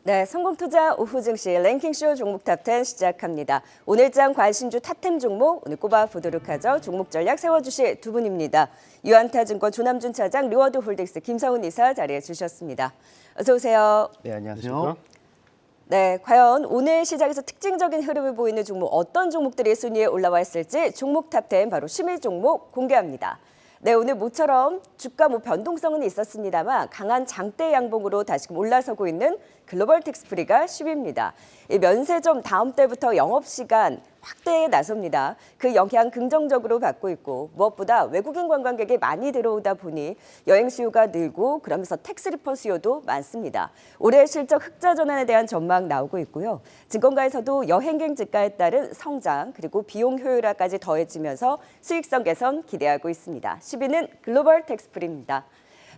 네, 성공투자 오후 증시 랭킹쇼 종목 탑10 시작합니다. 오늘장 관심주 탑10 종목 오늘 꼽아보도록 하죠. 종목 전략 세워주실 두 분입니다. 유안타증권 조남준 차장, 리워드홀딩스 김성훈 이사 자리해 주셨습니다. 어서 오세요. 네, 안녕하세요. 네, 과연 오늘 시장에서 특징적인 흐름을 보이는 종목 어떤 종목들이 순위에 올라와 있을지 종목 탑10 바로 심의 종목 공개합니다. 네, 오늘 모처럼 주가 변동성은 있었습니다만 강한 장대 양봉으로 다시금 올라서고 있는 글로벌 텍스프리가 10위입니다. 이 면세점 다음 달부터 영업시간 확대에 나섭니다. 그 영향 긍정적으로 받고 있고 무엇보다 외국인 관광객이 많이 들어오다 보니 여행 수요가 늘고 그러면서 텍스리퍼 수요도 많습니다. 올해 실적 흑자 전환에 대한 전망 나오고 있고요. 증권가에서도 여행객 증가에 따른 성장 그리고 비용 효율화까지 더해지면서 수익성 개선 기대하고 있습니다. 10위는 글로벌 텍스프리입니다.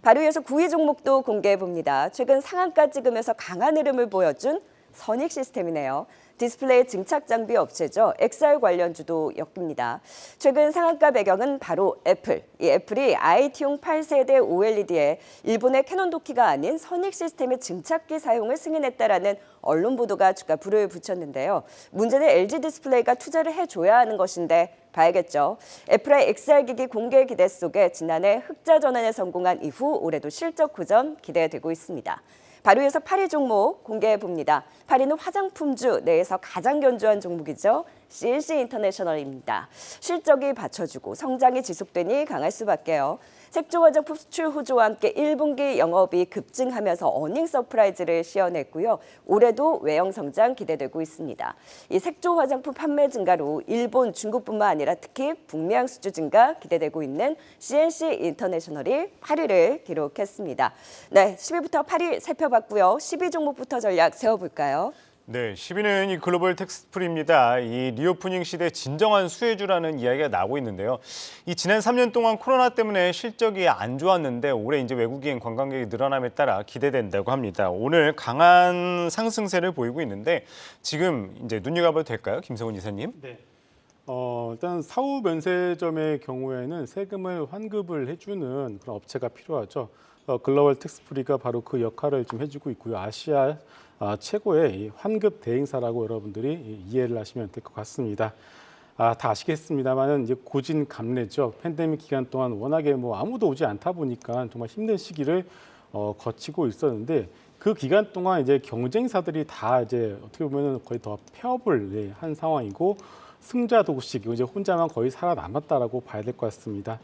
바로 이어서 9위 종목도 공개해봅니다. 최근 상한가 찍으면서 강한 흐름을 보여준 선익시스템이네요. 디스플레이 증착 장비 업체죠. XR 관련주도 엮입니다. 최근 상한가 배경은 바로 애플. 이 애플이 IT용 8세대 OLED에 일본의 캐논 도키가 아닌 선익시스템의 증착기 사용을 승인했다라는 언론 보도가 주가 불을 붙였는데요. 문제는 LG 디스플레이가 투자를 해줘야 하는 것인데 봐야겠죠. 애플의 XR 기기 공개 기대 속에 지난해 흑자 전환에 성공한 이후 올해도 실적 고전 기대되고 있습니다. 바로 이어서 8위 종목 공개해봅니다. 8위는 화장품주 내에서 가장 견조한 종목이죠. CNC 인터내셔널입니다. 실적이 받쳐주고 성장이 지속되니 강할 수밖에요. 색조 화장품 수출 호조와 함께 1분기 영업이 급증하면서 어닝 서프라이즈를 씌워냈고요. 올해도 외형 성장 기대되고 있습니다. 이 색조 화장품 판매 증가로 일본, 중국뿐만 아니라 특히 북미양 수주 증가 기대되고 있는 CNC 인터내셔널이 8위를 기록했습니다. 네, 10위부터 8위 살펴봤고요. 10위 종목부터 전략 세워볼까요? 네, 10위는 이 글로벌 텍스프리입니다. 이 리오프닝 시대 진정한 수혜주라는 이야기가 나오고 있는데요. 이 지난 3년 동안 코로나 때문에 실적이 안 좋았는데 올해 이제 외국인 관광객이 늘어남에 따라 기대된다고 합니다. 오늘 강한 상승세를 보이고 있는데 지금 이제 눈여겨봐도 될까요, 김성훈 이사님? 네. 일단 사후 면세점의 경우에는 세금을 환급을 해주는 그런 업체가 필요하죠. 글로벌 텍스프리가 바로 그 역할을 좀 해주고 있고요. 아시아 최고의 이 환급 대행사라고 여러분들이 이해를 하시면 될 것 같습니다. 다 아시겠습니다만은 이제 고진감래죠. 팬데믹 기간 동안 워낙에 아무도 오지 않다 보니까 정말 힘든 시기를 거치고 있었는데 그 기간 동안 이제 경쟁사들이 다 이제 어떻게 보면은 거의 더 폐업을 한 상황이고 승자 독식, 이제 혼자만 거의 살아남았다라고 봐야 될 것 같습니다.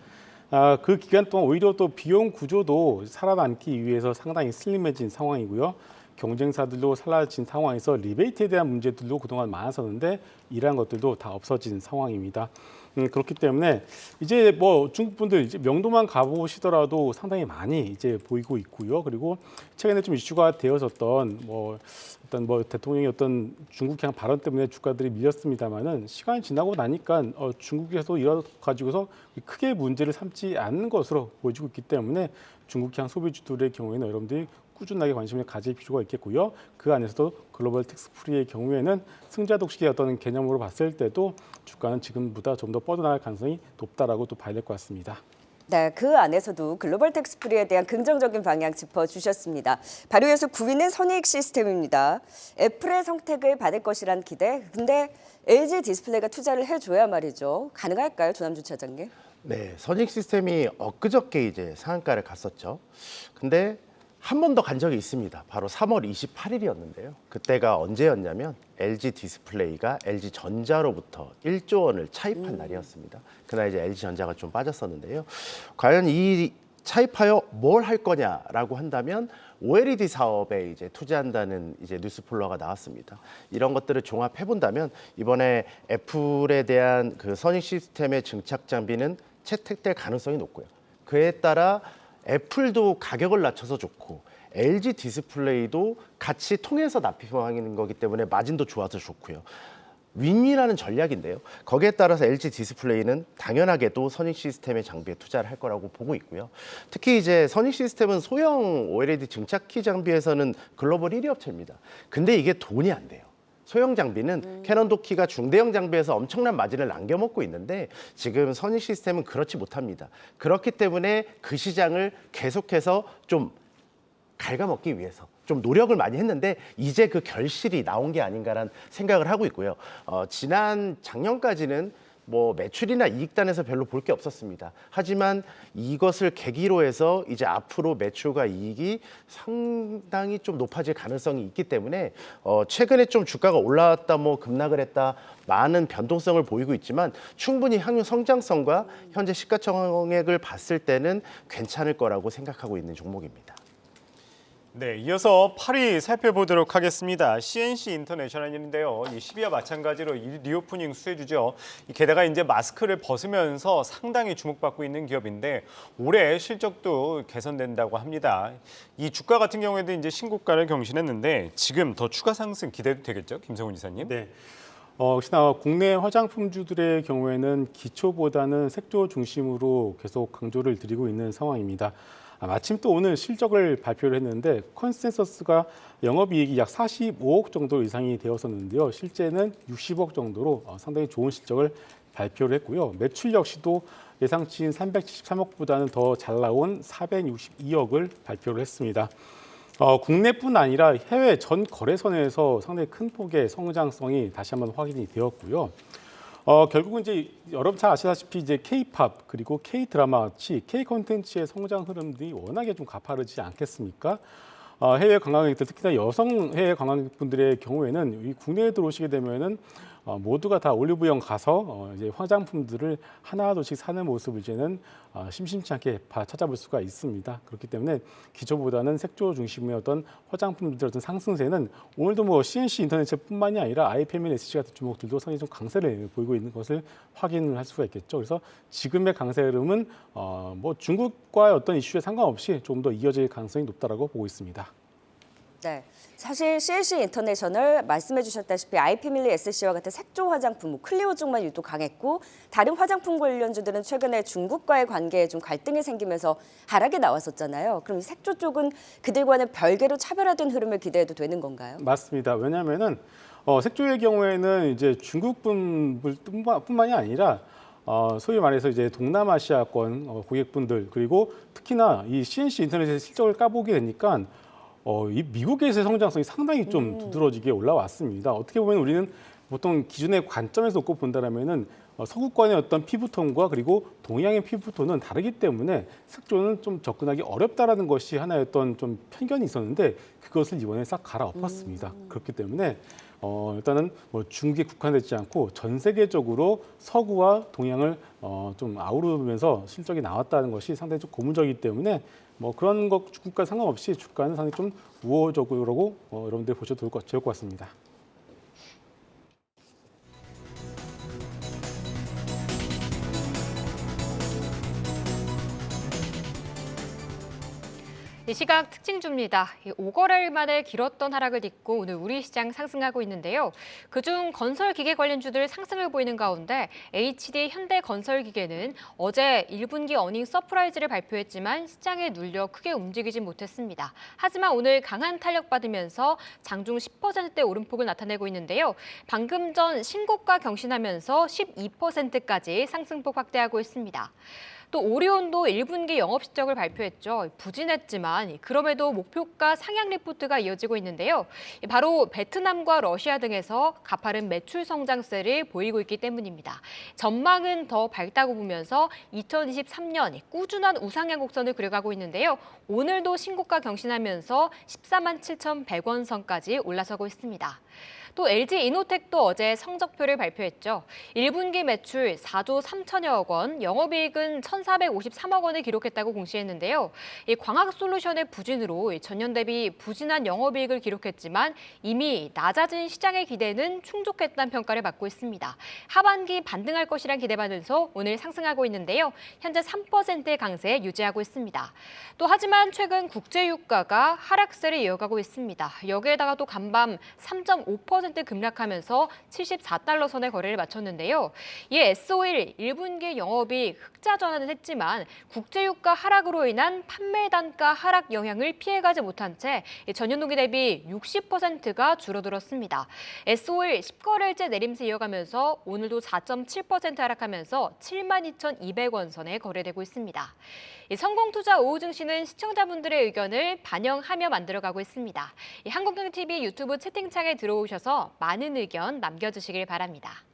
그 기간 동안 오히려 또 비용 구조도 살아남기 위해서 상당히 슬림해진 상황이고요. 경쟁사들도 사라진 상황에서 리베이트에 대한 문제들도 그동안 많았었는데 이러한 것들도 다 없어진 상황입니다. 그렇기 때문에 이제 중국 분들 이제 명도만 가보시더라도 상당히 많이 이제 보이고 있고요. 그리고 최근에 좀 이슈가 되었었던 대통령의 어떤 중국향 발언 때문에 주가들이 밀렸습니다만은 시간이 지나고 나니까 중국에서 이러 가지고서 크게 문제를 삼지 않는 것으로 보여지고 있기 때문에 중국향 소비주들의 경우에는 여러분들이 꾸준하게 관심을 가질 필요가 있겠고요. 그 안에서도 글로벌 텍스프리의 경우에는 승자 독식의 어떤 개념으로 봤을 때도 주가는 지금보다 좀 더 뻗어나갈 가능성이 높다라고 또 봐야 될 것 같습니다. 네, 그 안에서도 글로벌 텍스프리에 대한 긍정적인 방향 짚어주셨습니다. 바로 이어서 9위는 선익 시스템입니다. 애플의 선택을 받을 것이란 기대. 근데 LG 디스플레이가 투자를 해줘야 말이죠. 가능할까요, 조남준 차장님? 네, 선익 시스템이 엊그저께 이제 상한가를 갔었죠. 근데 한 번 더 간 적이 있습니다. 바로 3월 28일이었는데요. 그때가 언제였냐면 LG 디스플레이가 LG 전자로부터 1조 원을 차입한 날이었습니다. 그날 이제 LG 전자가 좀 빠졌었는데요. 과연 이 차입하여 뭘 할 거냐라고 한다면 OLED 사업에 이제 투자한다는 이제 뉴스 플로어가 나왔습니다. 이런 것들을 종합해 본다면 이번에 애플에 대한 그 선익 시스템의 증착 장비는 채택될 가능성이 높고요. 그에 따라 애플도 가격을 낮춰서 좋고 LG 디스플레이도 같이 통해서 납품하는 거기 때문에 마진도 좋아서 좋고요. 윈윈하는 전략인데요. 거기에 따라서 LG 디스플레이는 당연하게도 선익 시스템의 장비에 투자를 할 거라고 보고 있고요. 특히 이제 선익 시스템은 소형 OLED 증착기 장비에서는 글로벌 1위 업체입니다. 근데 이게 돈이 안 돼요. 소형 장비는 캐논 도키가 중대형 장비에서 엄청난 마진을 남겨먹고 있는데 지금 선익 시스템은 그렇지 못합니다. 그렇기 때문에 그 시장을 계속해서 좀 갉아먹기 위해서 좀 노력을 많이 했는데 이제 그 결실이 나온 게 아닌가라는 생각을 하고 있고요. 지난 작년까지는 뭐 매출이나 이익단에서 별로 볼 게 없었습니다. 하지만 이것을 계기로 해서 이제 앞으로 매출과 이익이 상당히 좀 높아질 가능성이 있기 때문에 최근에 좀 주가가 올라왔다 뭐 급락을 했다 많은 변동성을 보이고 있지만 충분히 향후 성장성과 현재 시가총액을 봤을 때는 괜찮을 거라고 생각하고 있는 종목입니다. 네, 이어서 8위 살펴보도록 하겠습니다. CNC 인터내셔널인데요. 이 10위와 마찬가지로 이 리오프닝 수혜주죠. 게다가 이제 마스크를 벗으면서 상당히 주목받고 있는 기업인데 올해 실적도 개선된다고 합니다. 이 주가 같은 경우에도 이제 신고가를 경신했는데 지금 더 추가 상승 기대도 되겠죠, 김성훈 이사님? 네. 혹시나 국내 화장품주들의 경우에는 기초보다는 색조 중심으로 계속 강조를 드리고 있는 상황입니다. 마침 또 오늘 실적을 발표를 했는데 컨센서스가 영업이익이 약 45억 정도 이상이 되었었는데요. 실제는 60억 정도로 상당히 좋은 실적을 발표를 했고요. 매출 역시도 예상치인 373억보다는 더 잘 나온 462억을 발표를 했습니다. 국내뿐 아니라 해외 전 거래선에서 상당히 큰 폭의 성장성이 다시 한번 확인이 되었고요. 결국은 이제 여러분 잘 아시다시피 이제 K-팝 그리고 K-드라마 같이 K-콘텐츠의 성장 흐름들이 워낙에 좀 가파르지 않겠습니까? 해외 관광객들 특히나 여성 해외 관광객분들의 경우에는 이 국내에 들어오시게 되면은 모두가 다 올리브영 가서 이제 화장품들을 하나둘씩 사는 모습을 이제는 심심치 않게 찾아볼 수가 있습니다. 그렇기 때문에 기초보다는 색조 중심의 어떤 화장품들의 어떤 상승세는 오늘도 뭐 CNC 인터넷뿐만이 아니라 아이패밀 SC 같은 종목들도 상당히 좀 강세를 보이고 있는 것을 확인을 할 수가 있겠죠. 그래서 지금의 강세 흐름은 뭐 중국과의 어떤 이슈에 상관없이 좀 더 이어질 가능성이 높다라고 보고 있습니다. 네, 사실 CNC 인터내셔널 말씀해 주셨다시피 아이패밀리 SC와 같은 색조 화장품, 클리오 쪽만 유독 강했고 다른 화장품 관련주들은 최근에 중국과의 관계에 좀 갈등이 생기면서 하락에 나왔었잖아요. 그럼 이 색조 쪽은 그들과는 별개로 차별화된 흐름을 기대해도 되는 건가요? 맞습니다. 왜냐하면은 색조의 경우에는 이제 중국분뿐만이 아니라 소위 말해서 이제 동남아시아권 고객분들 그리고 특히나 이 CNC 인터넷의 실적을 까보게 되니까 이 미국에서의 성장성이 상당히 좀 두드러지게 올라왔습니다. 어떻게 보면 우리는 보통 기존의 관점에서 놓고 본다면은 서구권의 어떤 피부톤과 그리고 동양의 피부톤은 다르기 때문에 색조는 좀 접근하기 어렵다라는 것이 하나의 어떤 좀 편견이 있었는데 그것을 이번에 싹 갈아엎었습니다. 그렇기 때문에 일단은 뭐 중국에 국한되지 않고 전 세계적으로 서구와 동양을 좀 아우르면서 실적이 나왔다는 것이 상당히 좀 고무적이기 때문에 뭐 그런 것 중국과 상관없이 주가는 상당히 좀 우호적으로 여러분들 보셔도 좋을 것 같습니다. 이 시각 특징주입니다. 5거래일 만에 길었던 하락을 딛고 오늘 우리 시장 상승하고 있는데요. 그중 건설기계 관련주들 상승을 보이는 가운데 HD 현대건설기계는 어제 1분기 어닝 서프라이즈를 발표했지만 시장에 눌려 크게 움직이지 못했습니다. 하지만 오늘 강한 탄력받으면서 장중 10%대 오름폭을 나타내고 있는데요. 방금 전 신고가 경신하면서 12%까지 상승폭 확대하고 있습니다. 또 오리온도 1분기 영업 실적을 발표했죠. 부진했지만 그럼에도 목표가 상향 리포트가 이어지고 있는데요. 바로 베트남과 러시아 등에서 가파른 매출 성장세를 보이고 있기 때문입니다. 전망은 더 밝다고 보면서 2023년 꾸준한 우상향 곡선을 그려가고 있는데요. 오늘도 신고가 경신하면서 147,100원 선까지 올라서고 있습니다. 또 LG 이노텍도 어제 성적표를 발표했죠. 1분기 매출 4조 3천여억 원, 영업이익은 1,453억 원을 기록했다고 공시했는데요. 이 광학솔루션의 부진으로 전년 대비 부진한 영업이익을 기록했지만 이미 낮아진 시장의 기대는 충족했다는 평가를 받고 있습니다. 하반기 반등할 것이란 기대받으면서 오늘 상승하고 있는데요. 현재 3%의 강세 유지하고 있습니다. 또 하지만 최근 국제유가가 하락세를 이어가고 있습니다. 여기에다가 또 간밤 3.5% 1% 급락하면서 74달러 선의 거래를 마쳤는데요. 이에 S-오일 1분기 영업이 흑자 전환은 했지만 국제유가 하락으로 인한 판매 단가 하락 영향을 피해가지 못한 채 전년 동기 대비 60%가 줄어들었습니다. S-오일 10거래일째 내림세 이어가면서 오늘도 4.7% 하락하면서 72,200원 선에 거래되고 있습니다. 성공투자 오후 증시는 시청자분들의 의견을 반영하며 만들어가고 있습니다. 한국경제TV 유튜브 채팅창에 들어오셔서 많은 의견 남겨주시길 바랍니다.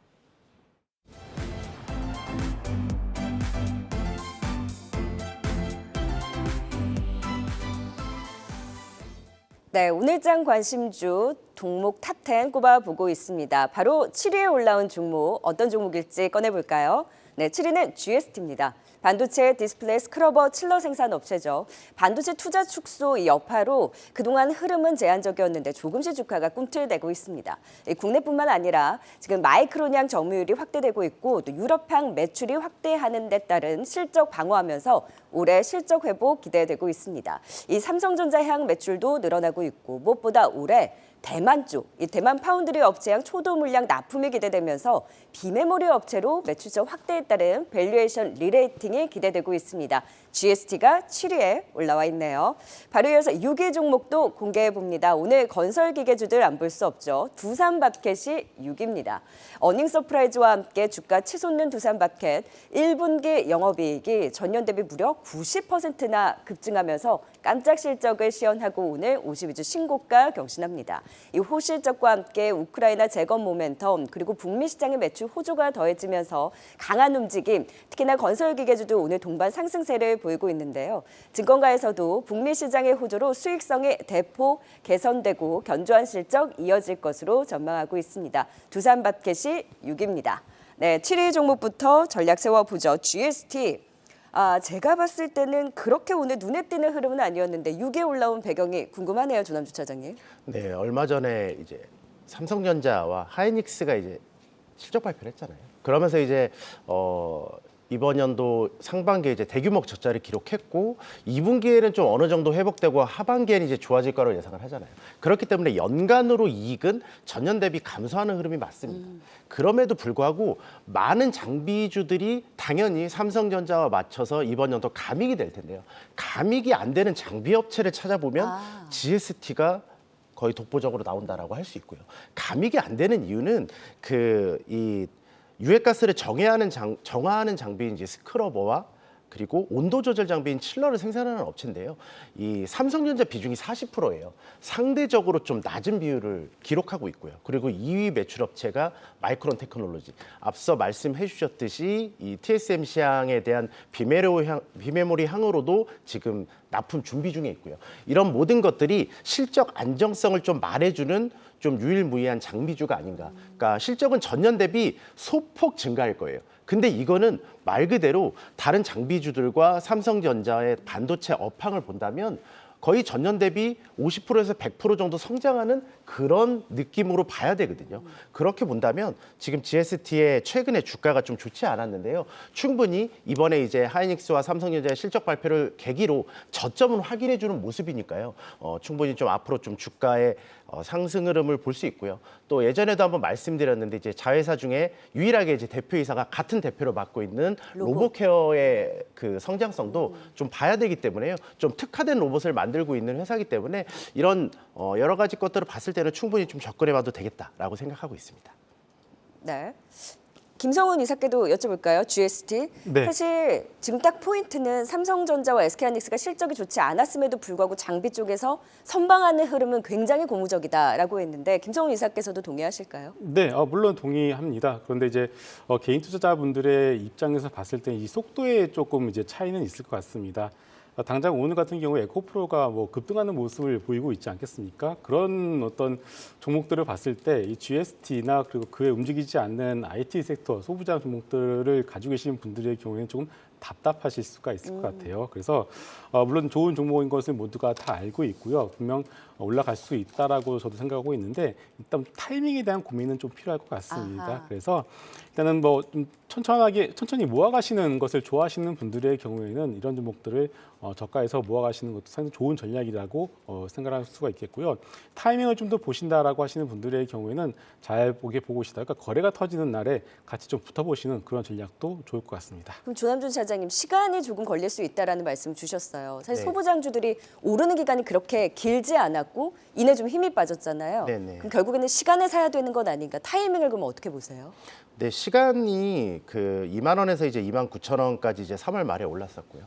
네, 오늘장 관심주 종목 탑10 꼽아보고 있습니다. 바로 7위에 올라온 종목 어떤 종목일지 꺼내볼까요? 네, 7위는 GST입니다. 반도체 디스플레이 스크러버 칠러 생산 업체죠. 반도체 투자 축소 여파로 그동안 흐름은 제한적이었는데 조금씩 주가가 꿈틀대고 있습니다. 국내뿐만 아니라 지금 마이크론향 점유율이 확대되고 있고 또 유럽향 매출이 확대하는 데 따른 실적 방어하면서 올해 실적 회복 기대되고 있습니다. 이 삼성전자향 매출도 늘어나고 있고 무엇보다 올해 대만 쪽, 이 대만 파운드리 업체향 초도 물량 납품이 기대되면서 비메모리 업체로 매출적 확대에 따른 밸류에이션 리레이팅이 기대되고 있습니다. GST가 7위에 올라와 있네요. 바로 이어서 6위 종목도 공개해 봅니다. 오늘 건설기계주들 안 볼 수 없죠. 두산밥켓이 6위입니다. 어닝 서프라이즈와 함께 주가 치솟는 두산밥켓 1분기 영업이익이 전년 대비 무려 90%나 급증하면서 깜짝 실적을 시현하고 오늘 52주 신고가 경신합니다. 이 호실적과 함께 우크라이나 재건 모멘텀 그리고 북미 시장의 매출 호조가 더해지면서 강한 움직임, 특히나 건설기계주도 오늘 동반 상승세를 보이고 있는데요. 증권가에서도 북미 시장의 호조로 수익성이 대폭 개선되고 견조한 실적 이어질 것으로 전망하고 있습니다. 두산밥켓이 6위입니다. 네, 7위 종목부터 전략 세워보죠. GST. 제가 봤을 때는 그렇게 오늘 눈에 띄는 흐름은 아니었는데 6위에 올라온 배경이 궁금하네요, 조남주 차장님. 네, 얼마 전에 이제 삼성전자와 하이닉스가 이제 실적 발표를 했잖아요. 그러면서 이제 이번 연도 상반기에 이제 대규모 적자를 기록했고 2분기에는 좀 어느 정도 회복되고 하반기에는 이제 좋아질 거라고 예상을 하잖아요. 그렇기 때문에 연간으로 이익은 전년 대비 감소하는 흐름이 맞습니다. 그럼에도 불구하고 많은 장비주들이 당연히 삼성전자와 맞춰서 이번 연도 감익이 될 텐데요. 감익이 안 되는 장비 업체를 찾아보면 GST가 거의 독보적으로 나온다라고 할 수 있고요. 감익이 안 되는 이유는 이 유해가스를 정화하는 장비인 이제 스크러버와 그리고 온도 조절 장비인 칠러를 생산하는 업체인데요. 이 삼성전자 비중이 40%예요. 상대적으로 좀 낮은 비율을 기록하고 있고요. 그리고 2위 매출 업체가 마이크론 테크놀로지. 앞서 말씀해 주셨듯이 이 TSMC 향에 대한 비메모리 향으로도 지금 납품 준비 중에 있고요. 이런 모든 것들이 실적 안정성을 좀 말해주는 좀 유일무이한 장비주가 아닌가. 그러니까 실적은 전년 대비 소폭 증가할 거예요. 근데 이거는 말 그대로 다른 장비주들과 삼성전자의 반도체 업황을 본다면 거의 전년 대비 50%에서 100% 정도 성장하는 그런 느낌으로 봐야 되거든요. 그렇게 본다면 지금 GST의 최근에 주가가 좀 좋지 않았는데요. 충분히 이번에 이제 하이닉스와 삼성전자의 실적 발표를 계기로 저점은 확인해주는 모습이니까요. 충분히 좀 앞으로 좀 주가의 상승 흐름을 볼 수 있고요. 또 예전에도 한번 말씀드렸는데 이제 자회사 중에 유일하게 이제 대표이사가 같은 대표를 맡고 있는 로봇케어의 그 성장성도 좀 봐야 되기 때문에요. 좀 특화된 로봇을 만들고 있는 회사이기 때문에 이런 여러 가지 것들을 봤을 때는 충분히 좀 접근해봐도 되겠다라고 생각하고 있습니다. 네. 김성훈 이사께도 여쭤볼까요? GST. 네. 사실 지금 딱 포인트는 삼성전자와 SK하이닉스가 실적이 좋지 않았음에도 불구하고 장비 쪽에서 선방하는 흐름은 굉장히 고무적이다라고 했는데 김성훈 이사께서도 동의하실까요? 네, 물론 동의합니다. 그런데 이제 개인 투자자분들의 입장에서 봤을 때 이 속도에 조금 이제 차이는 있을 것 같습니다. 당장 오늘 같은 경우에 에코프로가 뭐 급등하는 모습을 보이고 있지 않겠습니까? 그런 어떤 종목들을 봤을 때 이 GST나 그리고 그에 움직이지 않는 IT 섹터, 소부장 종목들을 가지고 계시는 분들의 경우에는 조금 답답하실 수가 있을 것 같아요. 그래서 물론 좋은 종목인 것을 모두가 다 알고 있고요. 분명 올라갈 수 있다라고 저도 생각하고 있는데 일단 타이밍에 대한 고민은 좀 필요할 것 같습니다. 아하. 그래서 일단은 뭐 좀 천천히 모아가시는 것을 좋아하시는 분들의 경우에는 이런 종목들을 저가에서 모아가시는 것도 상당히 좋은 전략이라고 생각할 수가 있겠고요. 타이밍을 좀 더 보신다라고 하시는 분들의 경우에는 잘 보고 계시다가 거래가 터지는 날에 같이 좀 붙어보시는 그런 전략도 좋을 것 같습니다. 그럼 조남준 차장님 시간이 조금 걸릴 수 있다라는 말씀 주셨어요. 사실 네. 소부장주들이 오르는 기간이 그렇게 길지 않았고 이내 좀 힘이 빠졌잖아요. 네네. 그럼 결국에는 시간을 사야 되는 건 아닌가? 타이밍을 그럼 어떻게 보세요? 네, 시간이 그 2만 원에서 이제 2만 9천 원까지 이제 3월 말에 올랐었고요.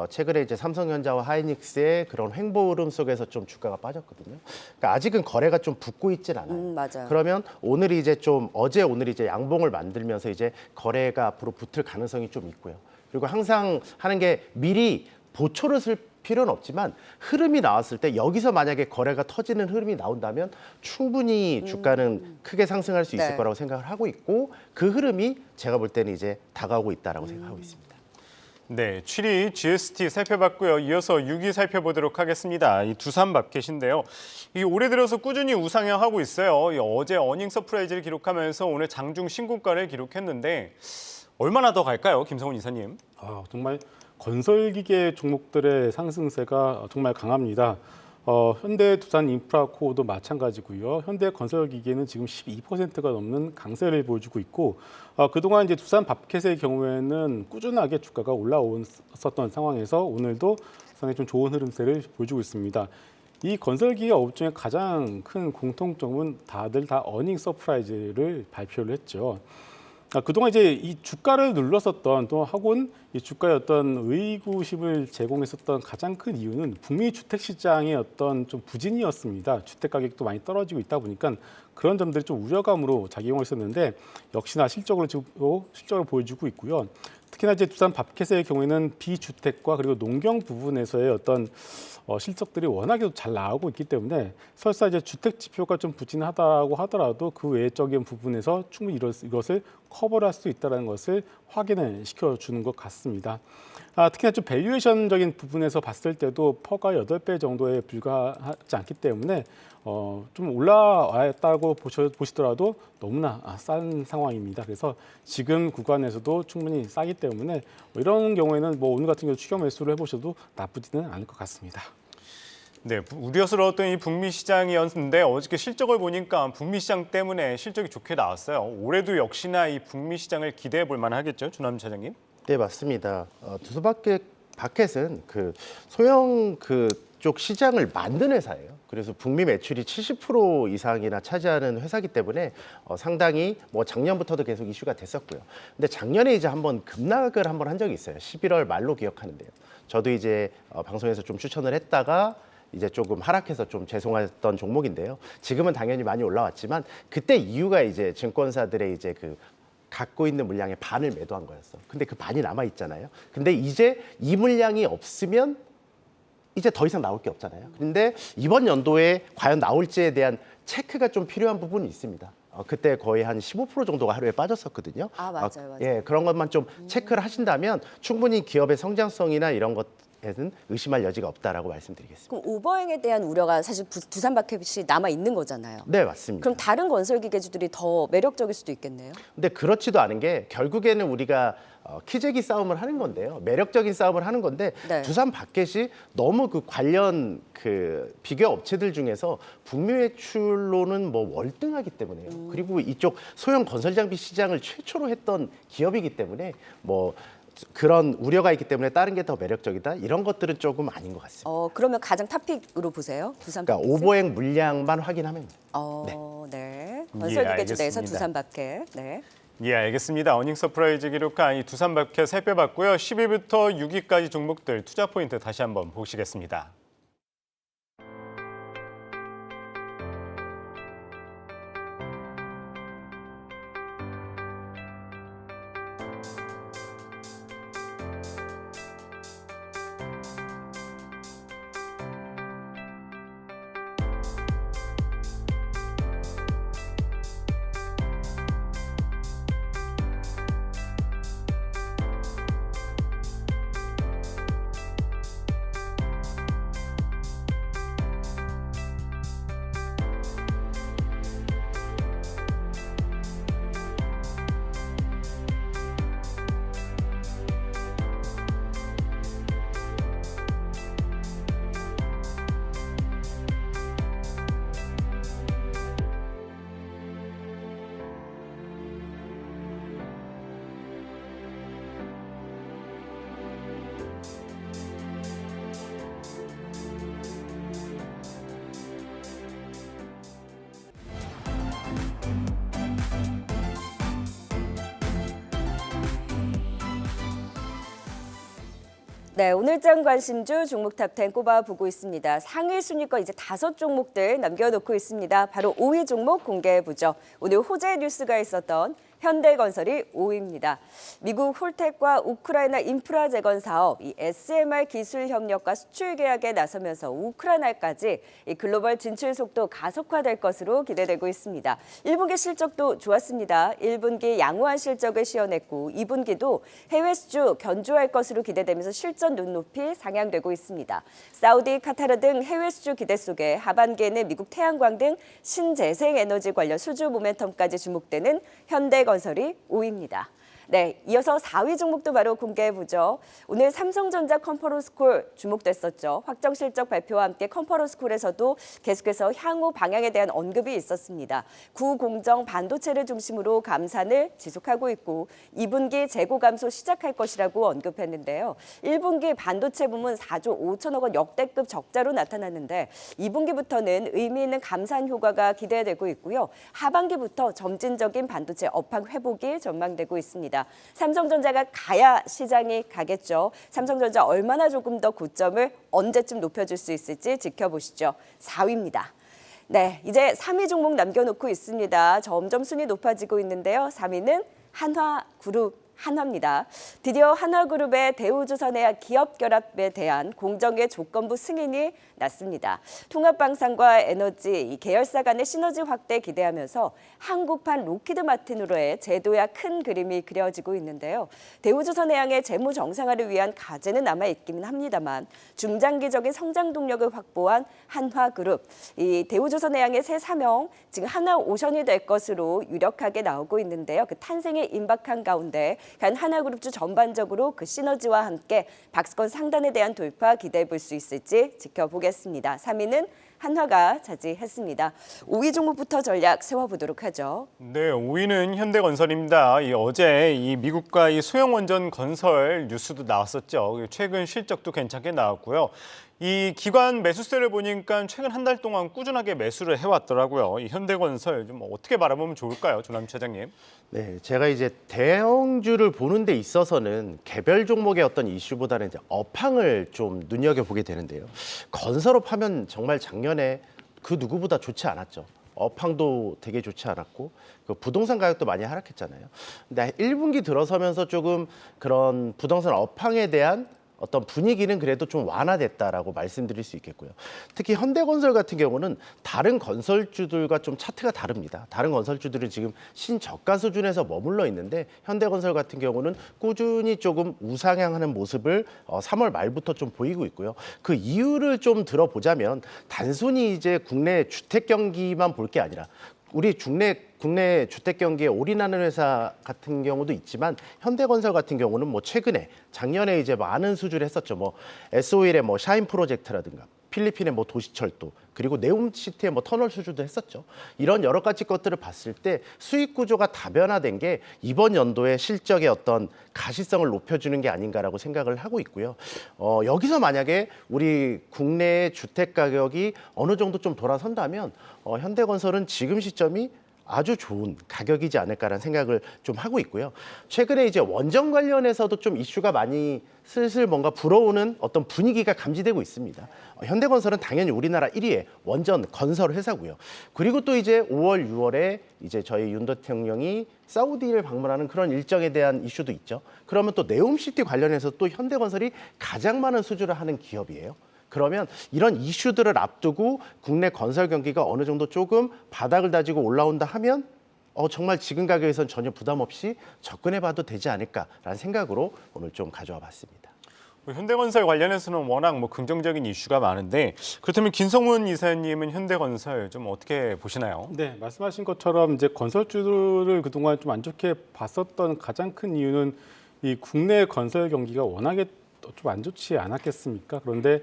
최근에 이제 삼성전자와 하이닉스의 그런 횡보 흐름 속에서 좀 주가가 빠졌거든요. 그러니까 아직은 거래가 좀 붙고 있진 않아요. 맞아요. 그러면 오늘이 이제 좀 오늘 이제 양봉을 만들면서 이제 거래가 앞으로 붙을 가능성이 좀 있고요. 그리고 항상 하는 게 미리 보초를 쓸 필요는 없지만 흐름이 나왔을 때 여기서 만약에 거래가 터지는 흐름이 나온다면 충분히 주가는 크게 상승할 수 있을 네. 거라고 생각을 하고 있고 그 흐름이 제가 볼 때는 이제 다가오고 있다라고 생각하고 있습니다. 네, 7위 GST 살펴봤고요. 이어서 6위 살펴보도록 하겠습니다. 이 두산마켓인데요. 이 올해 들어서 꾸준히 우상향하고 있어요. 이 어제 어닝 서프라이즈를 기록하면서 오늘 장중 신고가를 기록했는데 얼마나 더 갈까요, 김성훈 이사님? 정말 건설기계 종목들의 상승세가 정말 강합니다. 현대, 두산 인프라코어도 마찬가지고요. 현대 건설기계는 지금 12%가 넘는 강세를 보여주고 있고 그동안 이제 두산 밥켓의 경우에는 꾸준하게 주가가 올라왔었던 상황에서 오늘도 상당히 좀 좋은 흐름세를 보여주고 있습니다. 이 건설기계 업종의 가장 큰 공통점은 다들 다 어닝 서프라이즈를 발표를 했죠. 그동안 이제 이 주가를 눌렀었던 또 하곤 이 주가의 어떤 의구심을 제공했었던 가장 큰 이유는 북미 주택 시장의 어떤 좀 부진이었습니다. 주택 가격도 많이 떨어지고 있다 보니까 그런 점들이 좀 우려감으로 작용을 했었는데 역시나 실적으로 실적을 보여주고 있고요. 특히나 이제 두산 밥켓의 경우에는 비주택과 그리고 농경 부분에서의 어떤 실적들이 워낙에 잘 나오고 있기 때문에 설사 이제 주택 지표가 좀 부진하다고 하더라도 그 외적인 부분에서 충분히 이것을 커버를 할 수 있다는 것을 확인을 시켜주는 것 같습니다. 특히나 좀 밸류에이션적인 부분에서 봤을 때도 퍼가 8배 정도에 불과하지 않기 때문에 좀 올라왔다고 보시더라도 너무나 싼 상황입니다. 그래서 지금 구간에서도 충분히 싸기 때문에 이런 경우에는 오늘 같은 경우 추격 매수를 해보셔도 나쁘지는 않을 것 같습니다. 네, 우려스러웠던 이 북미 시장이었는데 어저께 실적을 보니까 북미 시장 때문에 실적이 좋게 나왔어요. 올해도 역시나 이 북미 시장을 기대해 볼 만하겠죠, 조남준 차장님? 네, 맞습니다. 두산마켓은 그 소형 그쪽 시장을 만든 회사예요. 그래서 북미 매출이 70% 이상이나 차지하는 회사이기 때문에 상당히 뭐 작년부터도 계속 이슈가 됐었고요. 근데 작년에 이제 한번 급락을 한번 한 적이 있어요. 11월 말로 기억하는데요. 저도 이제 방송에서 좀 추천을 했다가 이제 조금 하락해서 좀 죄송했던 종목인데요. 지금은 당연히 많이 올라왔지만 그때 이유가 이제 증권사들의 이제 그 갖고 있는 물량의 반을 매도한 거였어. 근데 그 반이 남아 있잖아요. 근데 이제 이 물량이 없으면 이제 더 이상 나올 게 없잖아요. 근데 이번 연도에 과연 나올지에 대한 체크가 좀 필요한 부분이 있습니다. 그때 거의 한 15% 정도가 하루에 빠졌었거든요. 맞아요. 예, 그런 것만 좀 체크를 하신다면 충분히 기업의 성장성이나 이런 것에는 의심할 여지가 없다라고 말씀드리겠습니다. 그럼 오버행에 대한 우려가 사실 두산마켓이 남아 있는 거잖아요. 네, 맞습니다. 그럼 다른 건설기계주들이 더 매력적일 수도 있겠네요. 근데 그렇지도 않은 게 결국에는 우리가 키재기 싸움을 하는 건데요. 매력적인 싸움을 하는 건데 네. 두산 마켓이 너무 그 관련 그 비교 업체들 중에서 북미 매출로는 뭐 월등하기 때문에요. 그리고 이쪽 소형 건설 장비 시장을 최초로 했던 기업이기 때문에 뭐 그런 우려가 있기 때문에 다른 게 더 매력적이다 이런 것들은 조금 아닌 것 같습니다. 그러면 가장 탑픽으로 보세요. 두산마켓. 그러니까 오버행 물량만 확인하면 네. 예, 건설기계주 내에서 알겠습니다. 두산마켓. 네. 예, 알겠습니다. 어닝 서프라이즈 기록한 이 두산마켓 살펴봤고요. 10위부터 6위까지 종목들 투자 포인트 다시 한번 보시겠습니다. 네, 오늘장 관심주 종목 탑10 꼽아보고 있습니다. 상위 순위권 이제 5종목들 남겨놓고 있습니다. 바로 5위 종목 공개해보죠. 오늘 호재 뉴스가 있었던 현대건설이 5위입니다. 미국 홀텍과 우크라이나 인프라 재건 사업, 이 SMR 기술 협력과 수출 계약에 나서면서 우크라이나까지 이 글로벌 진출 속도 가속화될 것으로 기대되고 있습니다. 1분기 실적도 좋았습니다. 1분기 양호한 실적을 시현했고 2분기도 해외 수주 견조할 것으로 기대되면서 실전 눈높이 상향되고 있습니다. 사우디, 카타르 등 해외 수주 기대 속에 하반기에는 미국 태양광 등 신재생 에너지 관련 수주 모멘텀까지 주목되는 현대건설이 5위입니다. 네, 이어서 4위 종목도 바로 공개해보죠. 오늘 삼성전자 컨퍼런스콜 주목됐었죠. 확정 실적 발표와 함께 컨퍼런스콜에서도 계속해서 향후 방향에 대한 언급이 있었습니다. 구공정 반도체를 중심으로 감산을 지속하고 있고 2분기 재고 감소 시작할 것이라고 언급했는데요. 1분기 반도체 부문 4조 5천억 원 역대급 적자로 나타났는데 2분기부터는 의미 있는 감산 효과가 기대되고 있고요. 하반기부터 점진적인 반도체 업황 회복이 전망되고 있습니다. 삼성전자가 가야 시장이 가겠죠. 삼성전자 얼마나 조금 더 고점을 언제쯤 높여줄 수 있을지 지켜보시죠. 4위입니다. 네, 이제 3위 종목 남겨놓고 있습니다. 점점 순위 높아지고 있는데요. 3위는 한화그룹. 한화입니다. 드디어 한화그룹의 대우조선해양 기업결합에 대한 공정의 조건부 승인이 났습니다. 통합방산과 에너지, 이 계열사 간의 시너지 확대 기대하면서 한국판 로키드 마틴으로의 제도야 큰 그림이 그려지고 있는데요. 대우조선해양의 재무 정상화를 위한 과제는 남아있기는 합니다만 중장기적인 성장 동력을 확보한 한화그룹, 이 대우조선해양의 새 사명, 지금 한화오션이 될 것으로 유력하게 나오고 있는데요. 그 탄생이 임박한 가운데 한화그룹주 전반적으로 그 시너지와 함께 박스권 상단에 대한 돌파 기대해 볼 수 있을지 지켜보겠습니다. 3위는 한화가 차지했습니다. 5위 종목부터 전략 세워보도록 하죠. 네, 5위는 현대건설입니다. 어제 이 미국과 이 소형 원전 건설 뉴스도 나왔었죠. 최근 실적도 괜찮게 나왔고요. 이 기관 매수세를 보니까 최근 한 달 동안 꾸준하게 매수를 해왔더라고요. 이 현대건설 좀 어떻게 바라보면 좋을까요, 조남주 차장님? 네, 제가 이제 대형주를 보는 데 있어서는 개별 종목의 어떤 이슈보다는 이제 업황을 좀 눈여겨보게 되는데요. 건설업 하면 정말 작년에 그 누구보다 좋지 않았죠. 업황도 되게 좋지 않았고 그 부동산 가격도 많이 하락했잖아요. 근데 1분기 들어서면서 조금 그런 부동산 업황에 대한 어떤 분위기는 그래도 좀 완화됐다라고 말씀드릴 수 있겠고요. 특히 현대건설 같은 경우는 다른 건설주들과 좀 차트가 다릅니다. 다른 건설주들은 지금 신저가 수준에서 머물러 있는데 현대건설 같은 경우는 꾸준히 조금 우상향하는 모습을 3월 말부터 좀 보이고 있고요. 그 이유를 좀 들어보자면 단순히 이제 국내 주택 경기만 볼 게 아니라 우리 국내 주택 경기에 올인하는 회사 같은 경우도 있지만 현대건설 같은 경우는 뭐 최근에 작년에 이제 많은 수주를 했었죠. 뭐 S-OIL의 뭐 샤인 프로젝트라든가 필리핀의 뭐 도시철도 그리고 네옴시티의 뭐 터널 수주도 했었죠. 이런 여러 가지 것들을 봤을 때 수익 구조가 다변화된 게 이번 연도의 실적의 어떤 가시성을 높여주는 게 아닌가라고 생각을 하고 있고요. 여기서 만약에 우리 국내 주택 가격이 어느 정도 좀 돌아선다면 현대건설은 지금 시점이 아주 좋은 가격이지 않을까라는 생각을 좀 하고 있고요. 최근에 이제 원전 관련해서도 좀 이슈가 많이 슬슬 뭔가 불어오는 어떤 분위기가 감지되고 있습니다. 현대건설은 당연히 우리나라 1위의 원전 건설 회사고요. 그리고 또 이제 5월, 6월에 이제 저희 윤 대통령이 사우디를 방문하는 그런 일정에 대한 이슈도 있죠. 그러면 또 네옴시티 관련해서 또 현대건설이 가장 많은 수주를 하는 기업이에요. 그러면 이런 이슈들을 앞두고 국내 건설 경기가 어느 정도 조금 바닥을 다지고 올라온다 하면 정말 지금 가격에선 전혀 부담 없이 접근해봐도 되지 않을까라는 생각으로 오늘 좀 가져와 봤습니다. 현대건설 관련해서는 워낙 뭐 긍정적인 이슈가 많은데 그렇다면 김성문 이사님은 현대건설 좀 어떻게 보시나요? 네, 말씀하신 것처럼 이제 건설주를 그동안 좀 안 좋게 봤었던 가장 큰 이유는 이 국내 건설 경기가 워낙에 좀 안 좋지 않았겠습니까? 그런데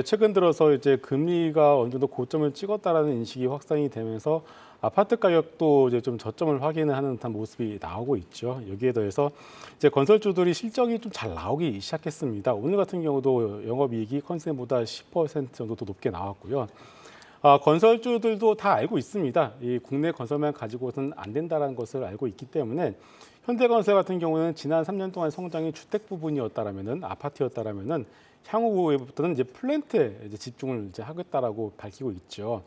최근 들어서 이제 금리가 어느 정도 고점을 찍었다라는 인식이 확산이 되면서 아파트 가격도 이제 좀 저점을 확인하는 듯한 모습이 나오고 있죠. 여기에 더해서 이제 건설주들이 실적이 좀 잘 나오기 시작했습니다. 오늘 같은 경우도 영업이익이 컨센보다 10% 정도 더 높게 나왔고요. 건설주들도 다 알고 있습니다. 이 국내 건설만 가지고는 안 된다는 것을 알고 있기 때문에 현대건설 같은 경우는 지난 3년 동안 성장이 주택 부분이었다라면은 아파트였다라면은 향후부터는 이제 플랜트에 이제 집중을 이제 하겠다라고 밝히고 있죠.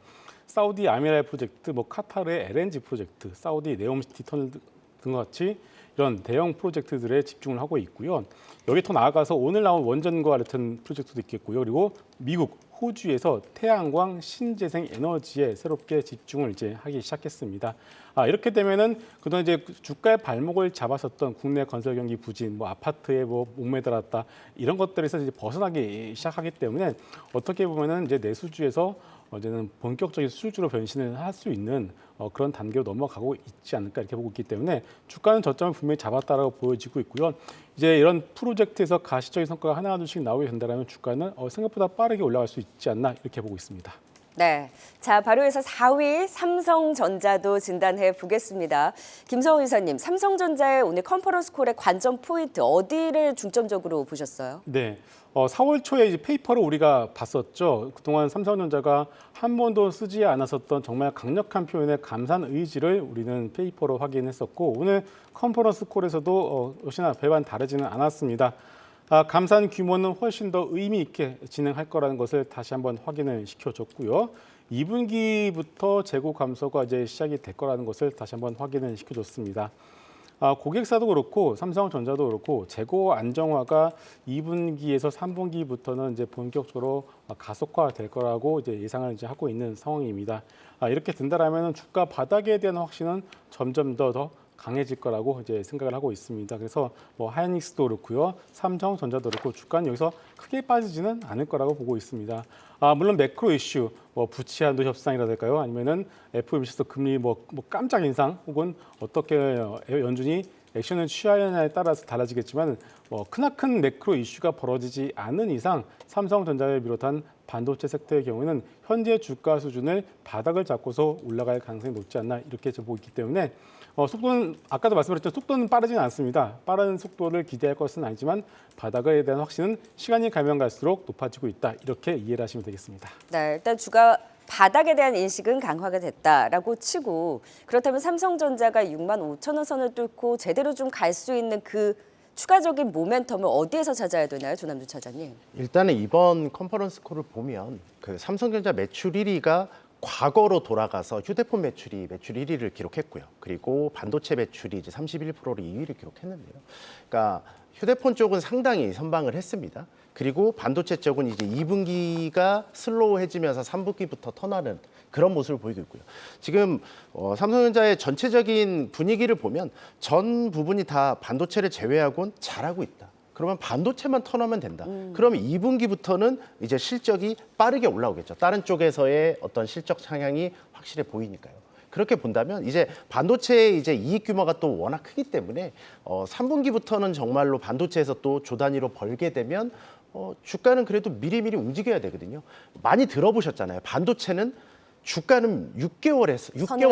사우디 아미랄 프로젝트, 뭐 카타르의 LNG 프로젝트, 사우디 네옴시티 터널 등과 같이 이런 대형 프로젝트들에 집중을 하고 있고요. 여기 더 나아가서 오늘 나온 원전과 같은 프로젝트도 있겠고요. 그리고 미국, 호주에서 태양광 신재생 에너지에 새롭게 집중을 이제 하기 시작했습니다. 이렇게 되면은 그동안 이제 주가의 발목을 잡았었던 국내 건설 경기 부진, 뭐 아파트에 뭐 목매달았다 이런 것들에서 이제 벗어나기 시작하기 때문에 어떻게 보면은 이제 내수주에서 이제는 본격적인 수주로 변신을 할 수 있는 그런 단계로 넘어가고 있지 않을까 이렇게 보고 있기 때문에 주가는 저점을 분명히 잡았다라고 보여지고 있고요. 이제 이런 프로젝트에서 가시적인 성과가 하나둘씩 나오게 된다면 주가는 생각보다 빠르게 올라갈 수 있지 않나 이렇게 보고 있습니다. 네, 자 바로 해서 4위 삼성전자도 진단해 보겠습니다. 김성훈 이사님, 삼성전자의 오늘 컨퍼런스 콜의 관전 포인트 어디를 중점적으로 보셨어요? 네, 4월 초에 이제 페이퍼를 우리가 봤었죠. 그동안 삼성전자가 한 번도 쓰지 않았었던 정말 강력한 표현의 감산 의지를 우리는 페이퍼로 확인했었고 오늘 컨퍼런스 콜에서도 역시나 별반 다르지는 않았습니다. 감산 규모는 훨씬 더 의미 있게 진행할 거라는 것을 다시 한번 확인을 시켜줬고요. 2분기부터 재고 감소가 이제 시작이 될 거라는 것을 다시 한번 확인을 시켜줬습니다. 고객사도 그렇고 삼성전자도 그렇고 재고 안정화가 2분기에서 3분기부터는 이제 본격적으로 가속화될 거라고 이제 예상을 이제 하고 있는 상황입니다. 이렇게 된다라면 주가 바닥에 대한 확신은 점점 더 강해질 거라고 이제 생각을 하고 있습니다. 그래서 뭐 하이닉스도 그렇고요, 삼성전자도 그렇고 주가는 여기서 크게 빠지지는 않을 거라고 보고 있습니다. 물론 매크로 이슈, 뭐 부채 한도 협상이라든가요, 아니면은 FOMC에서 금리 뭐 깜짝 인상 혹은 어떻게 연준이 액션을 취하느냐에 따라서 달라지겠지만 크나큰 매크로 이슈가 벌어지지 않는 이상 삼성전자를 비롯한 반도체 섹터의 경우에는 현재 주가 수준을 바닥을 잡고서 올라갈 가능성이 높지 않나 이렇게 보고 있기 때문에 속도는 아까도 말씀드렸죠. 속도는 빠르지는 않습니다. 빠른 속도를 기대할 것은 아니지만 바닥에 대한 확신은 시간이 가면 갈수록 높아지고 있다. 이렇게 이해를 하시면 되겠습니다. 네, 일단 주가 바닥에 대한 인식은 강화가 됐다라고 치고 그렇다면 삼성전자가 6만 5천 원 선을 뚫고 제대로 좀 갈 수 있는 그 추가적인 모멘텀을 어디에서 찾아야 되나요, 조남준 차장님? 일단은 이번 컨퍼런스 콜을 보면 그 삼성전자 매출 1위가 과거로 돌아가서 휴대폰 매출이 매출 1위를 기록했고요. 그리고 반도체 매출이 이제 31%로 2위를 기록했는데요. 그러니까 휴대폰 쪽은 상당히 선방을 했습니다. 그리고 반도체 쪽은 이제 2분기가 슬로우해지면서 3분기부터 턴하는 그런 모습을 보이고 있고요. 지금 삼성전자의 전체적인 분위기를 보면 전 부분이 다 반도체를 제외하고는 잘하고 있다. 그러면 반도체만 턴하면 된다. 그러면 2분기부터는 이제 실적이 빠르게 올라오겠죠. 다른 쪽에서의 어떤 실적 상향이 확실해 보이니까요. 그렇게 본다면 이제 반도체의 이제 이익 규모가 또 워낙 크기 때문에 3분기부터는 정말로 반도체에서 또 조 단위로 벌게 되면 주가는 그래도 미리미리 움직여야 되거든요. 많이 들어보셨잖아요. 반도체는 주가는 6개월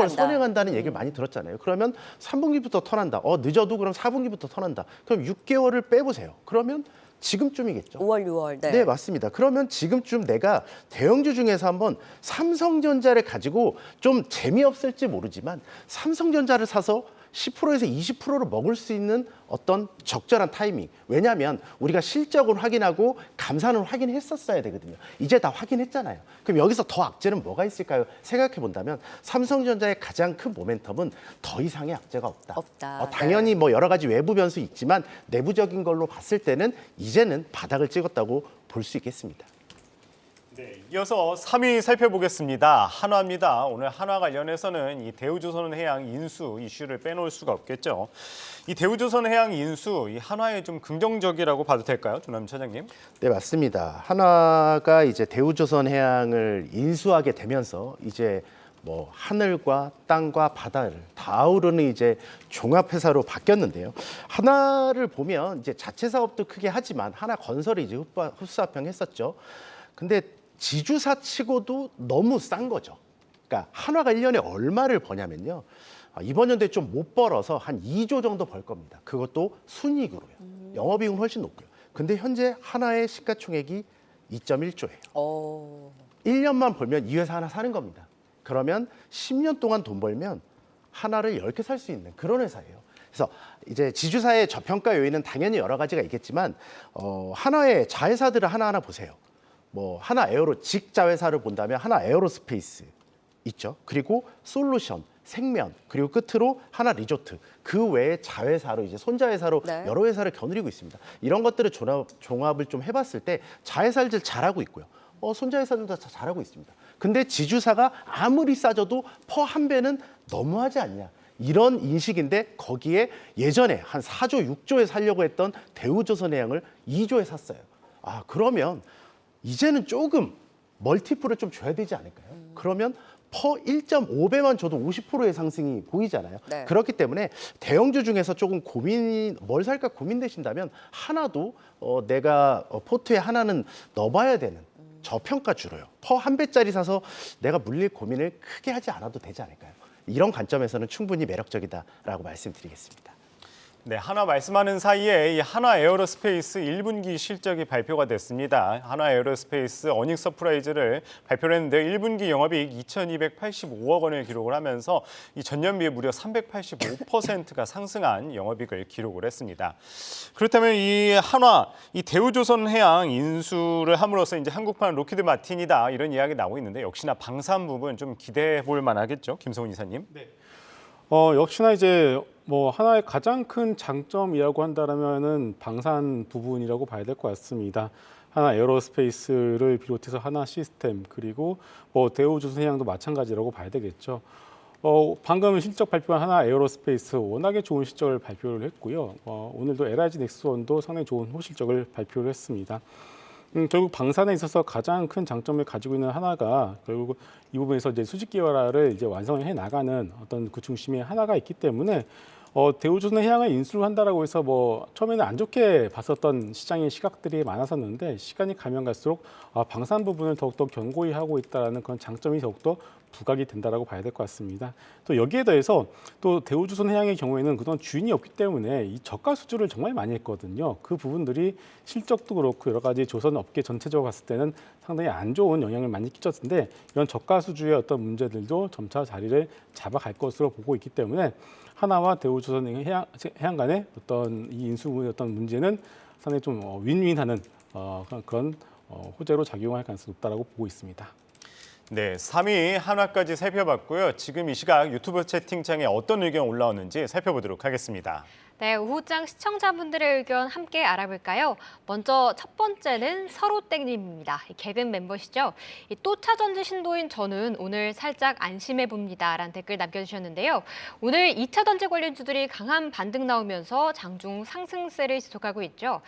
선행한다는 얘기를 많이 들었잖아요. 그러면 3분기부터 턴한다. 늦어도 그럼 4분기부터 턴한다. 그럼 6개월을 빼보세요. 그러면 지금쯤이겠죠. 5월, 6월. 네. 네, 맞습니다. 그러면 지금쯤 내가 대형주 중에서 한번 삼성전자를 가지고 좀 재미없을지 모르지만 삼성전자를 사서 10%에서 20%를 먹을 수 있는 어떤 적절한 타이밍. 왜냐하면 우리가 실적을 확인하고 감산을 확인했었어야 되거든요. 이제 다 확인했잖아요. 그럼 여기서 더 악재는 뭐가 있을까요? 생각해 본다면 삼성전자의 가장 큰 모멘텀은 더 이상의 악재가 없다. 없다. 당연히 뭐 여러 가지 외부 변수 있지만 내부적인 걸로 봤을 때는 이제는 바닥을 찍었다고 볼 수 있겠습니다. 네, 이어서 3위 살펴보겠습니다. 한화입니다. 오늘 한화 관련해서는 이 대우조선해양 인수 이슈를 빼놓을 수가 없겠죠. 이 대우조선해양 인수, 이 한화에 좀 긍정적이라고 봐도 될까요, 조남준 차장님? 네, 맞습니다. 한화가 이제 대우조선해양을 인수하게 되면서 이제 뭐 하늘과 땅과 바다를 다 아우르는 이제 종합회사로 바뀌었는데요. 하나를 보면 이제 자체 사업도 크게 하지만 하나건설이 이제 흡수합병했었죠. 근데 지주사 치고도 너무 싼 거죠. 그러니까 한화가 1년에 얼마를 버냐면요. 이번 연도에 좀 못 벌어서 한 2조 정도 벌 겁니다. 그것도 순이익으로요. 영업이익은 훨씬 높고요. 근데 현재 한화의 시가총액이 2.1조예요. 1년만 벌면 이 회사 하나 사는 겁니다. 그러면 10년 동안 돈 벌면 하나를 10개 살 수 있는 그런 회사예요. 그래서 이제 지주사의 저평가 요인은 당연히 여러 가지가 있겠지만 하나의 자회사들을 하나하나 보세요. 뭐 하나 에어로 직자회사를 본다면 하나 에어로스페이스 있죠. 그리고 솔루션, 생면, 그리고 끝으로 하나 리조트. 그 외에 자회사로 이제 손자회사로 네. 여러 회사를 겨누리고 있습니다. 이런 것들을 종합을 좀 해봤을 때 자회사들 잘하고 있고요. 손자회사들도 다 잘하고 있습니다. 근데 지주사가 아무리 싸져도 퍼 한 배는 너무하지 않냐. 이런 인식인데 거기에 예전에 한 4조, 6조에 살려고 했던 대우조선해양을 2조에 샀어요. 아, 그러면 이제는 조금 멀티플을 좀 줘야 되지 않을까요? 그러면 퍼 1.5배만 줘도 50%의 상승이 보이잖아요. 네. 그렇기 때문에 대형주 중에서 조금 뭘 살까 고민되신다면 하나도 내가 포트에 하나는 넣어봐야 되는 저평가주로요. 퍼 한 배짜리 사서 내가 물릴 고민을 크게 하지 않아도 되지 않을까요? 이런 관점에서는 충분히 매력적이다라고 말씀드리겠습니다. 네, 한화 말씀하는 사이에 이 한화 에어로스페이스 1분기 실적이 발표가 됐습니다. 한화 에어로스페이스 어닝 서프라이즈를 발표를 했는데 1분기 영업이익 2,285억 원을 기록을 하면서 이 전년비에 무려 385%가 상승한 영업이익을 기록을 했습니다. 그렇다면 이 한화, 이 대우조선해양 인수를 함으로써 이제 한국판 로키드 마틴이다 이런 이야기 나오고 있는데 역시나 방산 부분 좀 기대해 볼 만하겠죠, 김성훈 이사님? 네. 역시나 이제 뭐 하나의 가장 큰 장점이라고 한다면은 방산 부분이라고 봐야 될 것 같습니다. 하나 에어로스페이스를 비롯해서 하나 시스템 그리고 뭐 대우조선해양도 마찬가지라고 봐야 되겠죠. 방금 실적 발표한 하나 에어로스페이스 워낙에 좋은 실적을 발표를 했고요. 오늘도 LIG 넥스원도 상당히 좋은 호실적을 발표를 했습니다. 결국 방산에 있어서 가장 큰 장점을 가지고 있는 하나가 결국 이 부분에서 이제 수직 기여라를 이제 완성해 나가는 어떤 그 중심에 하나가 있기 때문에 대우조선해양을 인수를 한다라고 해서 뭐 처음에는 안 좋게 봤었던 시장의 시각들이 많았었는데 시간이 가면 갈수록 방산 부분을 더욱더 견고히 하고 있다는 그런 장점이 더욱더 부각이 된다라고 봐야 될 것 같습니다. 또 여기에 더해서 또 대우조선해양의 경우에는 그동안 주인이 없기 때문에 이 저가 수주를 정말 많이 했거든요. 그 부분들이 실적도 그렇고 여러 가지 조선 업계 전체적으로 봤을 때는 상당히 안 좋은 영향을 많이 끼쳤는데 이런 저가 수주의 어떤 문제들도 점차 자리를 잡아갈 것으로 보고 있기 때문에 하나와 대우조선해양 간의 어떤 이 인수의 어떤 문제는 상당히 좀 윈윈하는 그런 호재로 작용할 가능성이 높다라고 보고 있습니다. 네, 3위 한화까지 살펴봤고요. 지금 이 시각 유튜브 채팅창에 어떤 의견 올라오는지 살펴보도록 하겠습니다. 네, 오후장 시청자분들의 의견 함께 알아볼까요? 먼저 첫 번째는 서로땡님입니다. 개근 멤버시죠? 또 차전지 신도인 저는 오늘 살짝 안심해 봅니다. 라는 댓글 남겨주셨는데요. 오늘 2차 전지 관련주들이 강한 반등 나오면서 장중 상승세를 지속하고 있죠.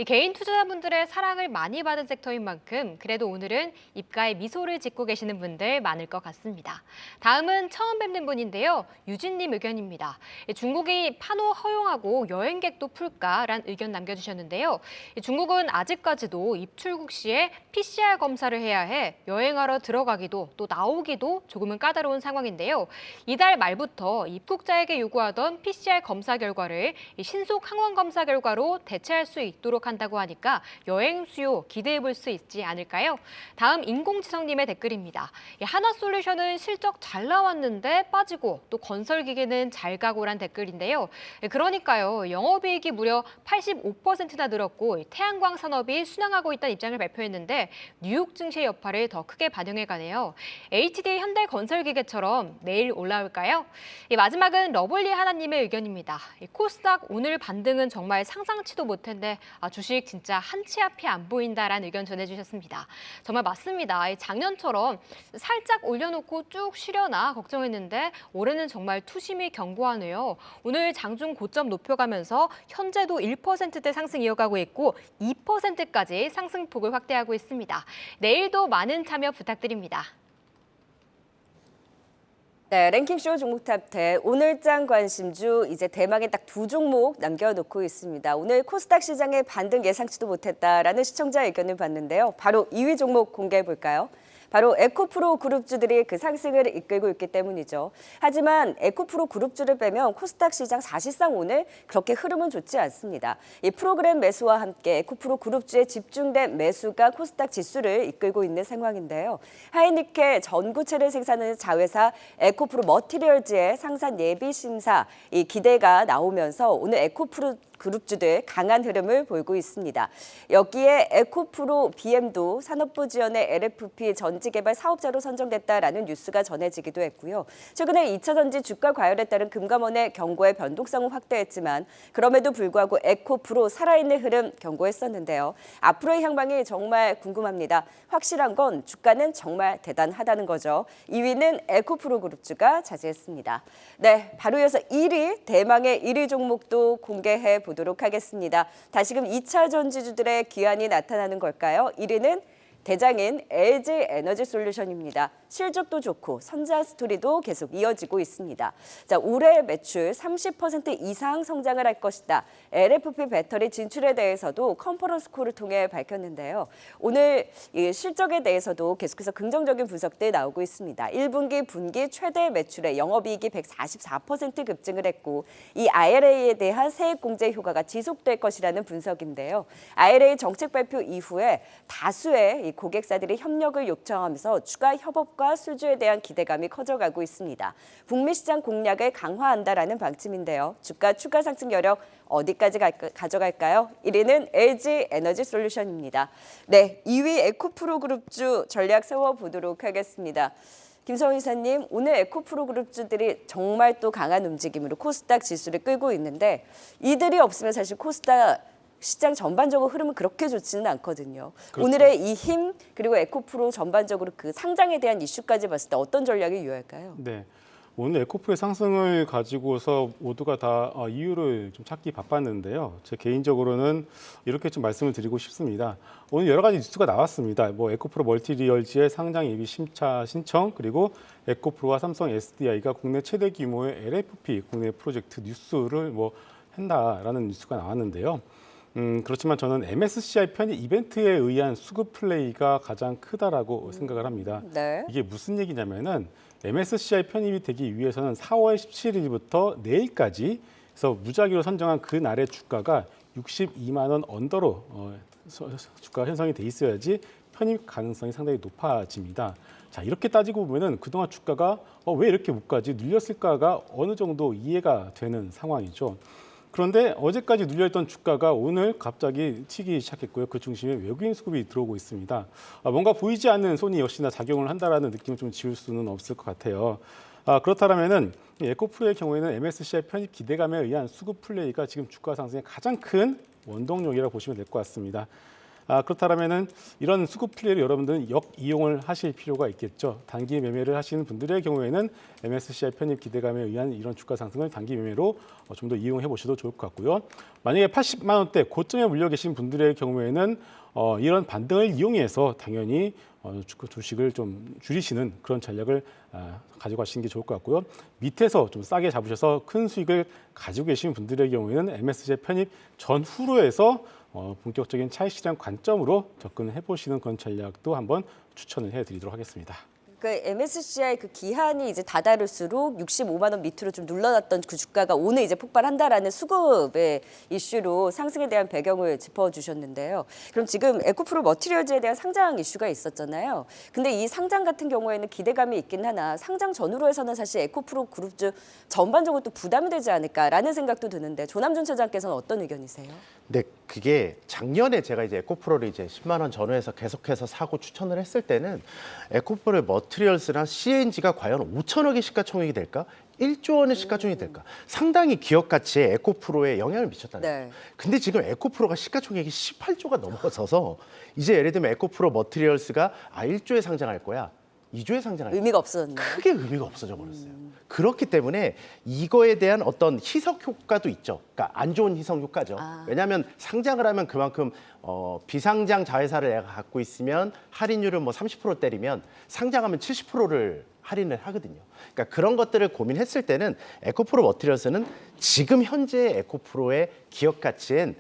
개인 투자자분들의 사랑을 많이 받은 섹터인 만큼 그래도 오늘은 입가에 미소를 짓고 계시는 분들 많을 것 같습니다. 다음은 처음 뵙는 분인데요. 유진님 의견입니다. 중국이 판호 허용하고 여행객도 풀까라는 의견 남겨주셨는데요. 중국은 아직까지도 입출국 시에 PCR 검사를 해야 해 여행하러 들어가기도 또 나오기도 조금은 까다로운 상황인데요. 이달 말부터 입국자에게 요구하던 PCR 검사 결과를 신속 항원 검사 결과로 대체할 수 있도록 한다고 하니까 여행 수요 기대해 볼 수 있지 않을까요? 다음 인공지성님의 댓글입니다. 한화솔루션은 실적 잘 나왔는데 빠지고 또 건설기계는 잘 가고란 댓글인데요. 그러니까 영업이익이 무려 85%나 늘었고 태양광 산업이 순항하고 있다는 입장을 발표했는데 뉴욕 증시의 여파를 더 크게 반영해가네요. HD 현대건설기계처럼 내일 올라올까요? 마지막은 러블리 하나님의 의견입니다. 코스닥 오늘 반등은 정말 상상치도 못했는데 주식 진짜 한 치 앞이 안 보인다라는 의견 전해주셨습니다. 정말 맞습니다. 작년처럼 살짝 올려놓고 쭉 쉬려나 걱정했는데 올해는 정말 투심이 견고하네요. 오늘 장중 고점 높여가면서 현재도 1%대 상승 이어가고 있고 2%까지 상승폭을 확대하고 있습니다. 내일도 많은 참여 부탁드립니다. 네, 랭킹쇼 종목 탑10 오늘장 관심주 이제 대망의 딱 두 종목 남겨놓고 있습니다. 오늘 코스닥 시장의 반등 예상치도 못했다라는 시청자 의견을 봤는데요. 바로 2위 종목 공개해 볼까요? 바로 에코프로 그룹주들이 그 상승을 이끌고 있기 때문이죠. 하지만 에코프로 그룹주를 빼면 코스닥 시장 사실상 오늘 그렇게 흐름은 좋지 않습니다. 이 프로그램 매수와 함께 에코프로 그룹주의 집중된 매수가 코스닥 지수를 이끌고 있는 상황인데요. 하이니켈 전구체를 생산하는 자회사 에코프로 머티리얼즈의 상산 예비 심사 이 기대가 나오면서 오늘 에코프로 그룹주들 강한 흐름을 보이고 있습니다. 여기에 에코프로 BM도 산업부 지원의 LFP 전지개발 사업자로 선정됐다라는 뉴스가 전해지기도 했고요. 최근에 2차 전지 주가 과열에 따른 금감원의 경고의 변동성은 확대했지만 그럼에도 불구하고 에코프로 살아있는 흐름 경고했었는데요. 앞으로의 향방이 정말 궁금합니다. 확실한 건 주가는 정말 대단하다는 거죠. 2위는 에코프로 그룹주가 차지했습니다. 네, 바로 이어서 1위 대망의 1위 종목도 공개해 보도록 하겠습니다. 다시금 2차 전지주들의 귀환이 나타나는 걸까요? 1위는 대장인 LG 에너지 솔루션입니다. 실적도 좋고 선자 스토리도 계속 이어지고 있습니다. 자, 올해 매출 30% 이상 성장을 할 것이다. LFP 배터리 진출에 대해서도 컨퍼런스 콜을 통해 밝혔는데요. 오늘 이 실적에 대해서도 계속해서 긍정적인 분석들 나오고 있습니다. 1분기 분기 최대 매출의 영업이익이 144% 급증을 했고 이 IRA에 대한 세액 공제 효과가 지속될 것이라는 분석인데요. IRA 정책 발표 이후에 다수의 이 고객사들이 협력을 요청하면서 추가 협업과 수주에 대한 기대감이 커져가고 있습니다. 북미 시장 공략을 강화한다라는 방침인데요. 주가 추가 상승 여력 어디까지 가져갈까요? 1위는 LG 에너지 솔루션입니다. 네, 2위 에코프로 그룹주 전략 세워보도록 하겠습니다. 김성훈 이사님, 오늘 에코프로 그룹주들이 정말 또 강한 움직임으로 코스닥 지수를 끌고 있는데 이들이 없으면 사실 코스닥 시장 전반적으로 흐름은 그렇게 좋지는 않거든요. 그렇죠. 오늘의 이 힘 그리고 에코프로 전반적으로 그 상장에 대한 이슈까지 봤을 때 어떤 전략이 유효할까요? 네. 오늘 에코프로의 상승을 가지고서 모두가 다 이유를 좀 찾기 바빴는데요. 제 개인적으로는 이렇게 좀 말씀을 드리고 싶습니다. 오늘 여러 가지 뉴스가 나왔습니다. 뭐 에코프로 멀티리얼즈의 상장 예비 심차 신청, 그리고 에코프로와 삼성 SDI가 국내 최대 규모의 LFP 국내 프로젝트 뉴스를 뭐 한다라는 뉴스가 나왔는데요. 그렇지만 저는 MSCI 편입 이벤트에 의한 수급 플레이가 가장 크다라고 생각을 합니다. 네. 이게 무슨 얘기냐면은 MSCI 편입이 되기 위해서는 4월 17일부터 내일까지 그래서 무작위로 선정한 그 날의 주가가 62만 원 언더로 주가 형성이 돼 있어야지 편입 가능성이 상당히 높아집니다. 자, 이렇게 따지고 보면은 그동안 주가가 왜 이렇게 못 가지 눌렸을까가 어느 정도 이해가 되는 상황이죠. 그런데 어제까지 눌려있던 주가가 오늘 갑자기 튀기 시작했고요. 그 중심에 외국인 수급이 들어오고 있습니다. 뭔가 보이지 않는 손이 역시나 작용을 한다라는 느낌을 좀 지울 수는 없을 것 같아요. 그렇다면은 에코프로의 경우에는 MSCI 편입 기대감에 의한 수급 플레이가 지금 주가 상승의 가장 큰 원동력이라고 보시면 될 것 같습니다. 그렇다면은 이런 수급 플레이를 여러분들은 역이용을 하실 필요가 있겠죠. 단기 매매를 하시는 분들의 경우에는 MSCI 편입 기대감에 의한 이런 주가 상승을 단기 매매로 좀 더 이용해 보셔도 좋을 것 같고요. 만약에 80만 원대 고점에 물려 계신 분들의 경우에는 이런 반등을 이용해서 당연히 주식을 좀 줄이시는 그런 전략을 가지고 가시는 게 좋을 것 같고요. 밑에서 좀 싸게 잡으셔서 큰 수익을 가지고 계신 분들의 경우에는 MSCI 편입 전후로 해서 본격적인 차익 실현 관점으로 접근해 보시는 그런 전략도 한번 추천을 해드리도록 하겠습니다. 그 MSCI 그 기한이 이제 다다를수록 65만 원 밑으로 좀 눌러놨던 그 주가가 오늘 이제 폭발한다라는 수급의 이슈로 상승에 대한 배경을 짚어주셨는데요. 그럼 지금 에코프로 머티리얼즈에 대한 상장 이슈가 있었잖아요. 근데 이 상장 같은 경우에는 기대감이 있긴 하나 상장 전후로 해서는 사실 에코프로 그룹주 전반적으로 또 부담이 되지 않을까라는 생각도 드는데 조남준 차장께서는 어떤 의견이세요? 네, 그게 작년에 제가 이제 에코프로를 이제 10만 원 전후에서 계속해서 사고 추천을 했을 때는 에코프로의 머티리얼스나 CNG가 과연 5천억의 시가총액이 될까? 1조 원의 시가총액이 될까? 상당히 기업 가치에 에코프로에 영향을 미쳤다는 거예요. 네. 근데 지금 에코프로가 시가총액이 18조가 넘어서서 이제 예를 들면 에코프로 머티리얼스가 1조에 상장할 거야. 2조에 상장할 거야. 의미가 없었네요. 크게 의미가 없어져 버렸어요. 그렇기 때문에 이거에 대한 어떤 희석 효과도 있죠. 그러니까 안 좋은 희석 효과죠. 왜냐하면 상장을 하면 그만큼 비상장 자회사를 내가 갖고 있으면 할인율을 뭐 30% 때리면 상장하면 70%를 할인을 하거든요. 그러니까 그런 것들을 고민했을 때는 에코프로 머티리얼스는 지금 현재 에코프로의 기업 가치엔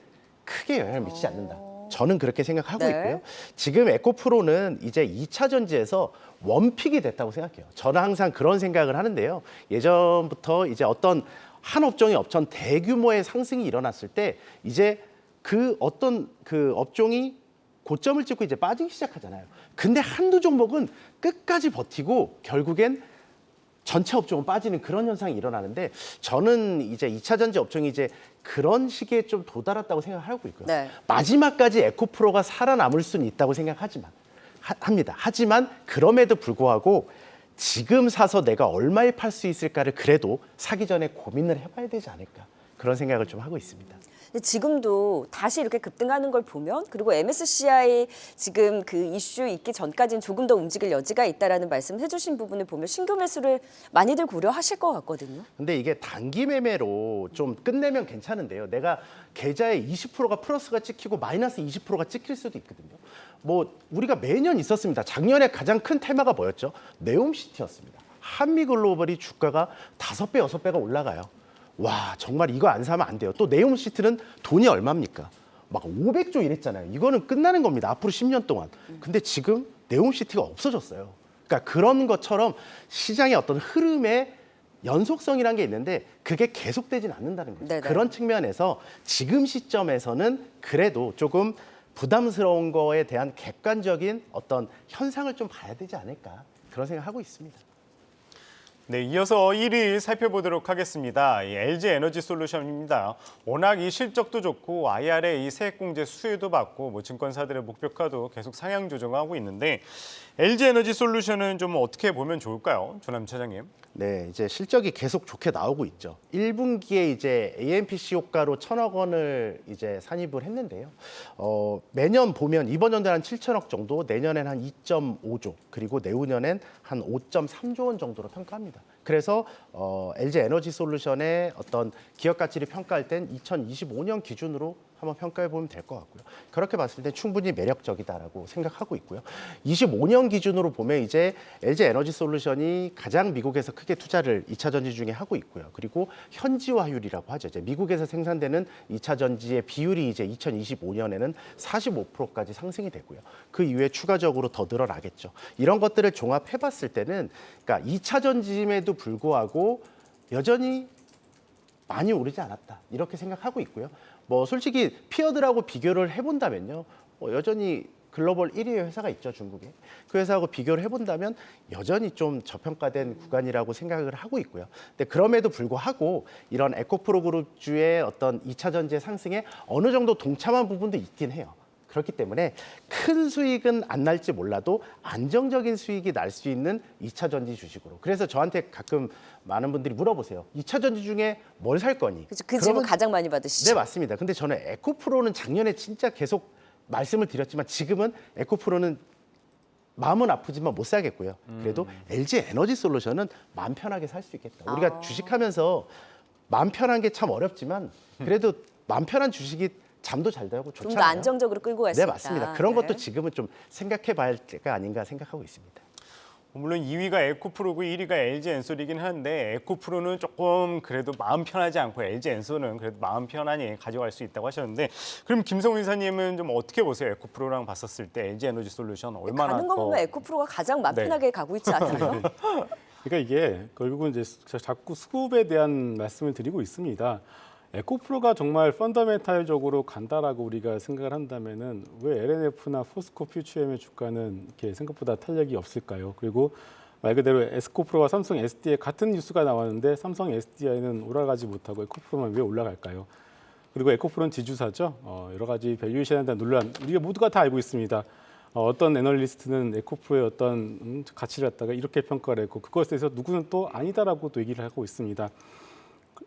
크게 영향을 미치지 않는다. 저는 그렇게 생각하고 네. 있고요. 지금 에코프로는 이제 2차 전지에서 원픽이 됐다고 생각해요. 저는 항상 그런 생각을 하는데요. 예전부터 이제 어떤 한 업종이 어떤 대규모의 상승이 일어났을 때 이제 그 어떤 그 업종이 고점을 찍고 이제 빠지기 시작하잖아요. 근데 한두 종목은 끝까지 버티고 결국엔 전체 업종은 빠지는 그런 현상이 일어나는데 저는 이제 2차 전지 업종이 이제 그런 시기에 좀 도달했다고 생각하고 있고요. 네. 마지막까지 에코프로가 살아남을 수는 있다고 생각하지만 합니다. 하지만 그럼에도 불구하고 지금 사서 내가 얼마에 팔 수 있을까를 그래도 사기 전에 고민을 해봐야 되지 않을까 그런 생각을 좀 하고 있습니다. 근데 지금도 다시 이렇게 급등하는 걸 보면 그리고 MSCI 지금 그 이슈 있기 전까지는 조금 더 움직일 여지가 있다라는 말씀 해주신 부분을 보면 신규 매수를 많이들 고려하실 것 같거든요. 근데 이게 단기 매매로 좀 끝내면 괜찮은데요. 내가 계좌에 20%가 플러스가 찍히고 마이너스 20%가 찍힐 수도 있거든요. 뭐 우리가 매년 있었습니다. 작년에 가장 큰 테마가 뭐였죠? 네옴시티였습니다. 한미글로벌이 주가가 5배, 6배가 올라가요. 와, 정말 이거 안 사면 안 돼요. 또 네옴시티는 돈이 얼마입니까? 막 500조 이랬잖아요. 이거는 끝나는 겁니다. 앞으로 10년 동안. 근데 지금 네옴시티가 없어졌어요. 그러니까 그런 것처럼 시장의 어떤 흐름의 연속성이라는 게 있는데 그게 계속되진 않는다는 거죠. 네네. 그런 측면에서 지금 시점에서는 그래도 조금 부담스러운 거에 대한 객관적인 어떤 현상을 좀 봐야 되지 않을까 그런 생각하고 있습니다. 네, 이어서 1위 살펴보도록 하겠습니다. 이 LG에너지솔루션입니다. 워낙 이 실적도 좋고 IRA 이 세액공제 수혜도 받고 뭐 증권사들의 목표가도 계속 상향 조정하고 있는데 LG에너지솔루션은 좀 어떻게 보면 좋을까요, 조남 차장님? 네, 이제 실적이 계속 좋게 나오고 있죠. 1분기에 이제 AMPC 효과로 1,000억 원을 이제 산입을 했는데요. 매년 보면 이번 연도에 한 7천억 정도, 내년엔 한 2.5조, 그리고 내후년엔 한 5.3조 원 정도로 평가합니다. 그래서 LG에너지솔루션의 어떤 기업 가치를 평가할 땐 2025년 기준으로 한번 평가해 보면 될 것 같고요. 그렇게 봤을 때 충분히 매력적이다라고 생각하고 있고요. 25년 기준으로 보면 이제 LG에너지솔루션이 가장 미국에서 크게 투자를 2차 전지 중에 하고 있고요. 그리고 현지화율이라고 하죠. 이제 미국에서 생산되는 2차 전지의 비율이 이제 2025년에는 45%까지 상승이 되고요. 그 이후에 추가적으로 더 늘어나겠죠. 이런 것들을 종합해 봤을 때는 그러니까 2차 전지임에도 불구하고 여전히 많이 오르지 않았다. 이렇게 생각하고 있고요. 뭐 솔직히 피어들하고 비교를 해본다면요. 여전히 글로벌 1위의 회사가 있죠, 중국에. 그 회사하고 비교를 해본다면 여전히 좀 저평가된 구간이라고 생각을 하고 있고요. 근데 그럼에도 불구하고 이런 에코프로 그룹주의 어떤 2차 전지의 상승에 어느 정도 동참한 부분도 있긴 해요. 그렇기 때문에 큰 수익은 안 날지 몰라도 안정적인 수익이 날 수 있는 2차 전지 주식으로. 그래서 저한테 가끔 많은 분들이 물어보세요. 2차 전지 중에 뭘 살 거니? 그렇죠. 그 질문 가장 많이 받으시죠. 네, 맞습니다. 근데 저는 에코프로는 작년에 진짜 계속 말씀을 드렸지만 지금은 에코프로는 마음은 아프지만 못 사겠고요. 그래도 LG에너지솔루션은 마음 편하게 살 수 있겠다. 우리가 주식하면서 마음 편한 게 참 어렵지만 그래도 마음 편한 주식이 잠도 잘 자고 좀 좋잖아요. 더 안정적으로 끌고 갈 수 네, 있다. 맞습니다. 그런 네. 것도 지금은 좀 생각해 봐야 할 때가 아닌가 생각하고 있습니다. 물론 2위가 에코프로고 1위가 LG엔솔이긴 한데 에코프로는 조금 그래도 마음 편하지 않고 LG엔솔은 그래도 마음 편하니 가져갈 수 있다고 하셨는데 그럼 김성우 이사님은 좀 어떻게 보세요? 에코프로랑 봤었을 때 LG에너지솔루션 얼마나 가는 거 보면 에코프로가 가장 마음 네. 편하게 가고 있지 않아요? 그러니까 이게 결국은 이제 자꾸 수급에 대한 말씀을 드리고 있습니다. 에코프로가 정말 펀더멘탈적으로 간다라고 우리가 생각을 한다면은 왜 LNF나 포스코 퓨처엠의 주가는 이렇게 생각보다 탄력이 없을까요? 그리고 말 그대로 에코프로와 삼성 SDI 같은 뉴스가 나왔는데 삼성 SDI는 올라가지 못하고 에코프로만 왜 올라갈까요? 그리고 에코프로는 지주사죠. 여러 가지 밸류에이션에 대한 논란 우리가 모두가 다 알고 있습니다. 어떤 애널리스트는 에코프로의 어떤 가치를 갖다가 이렇게 평가를 했고 그것에 대해서 누구는 또 아니다라고 또 얘기를 하고 있습니다.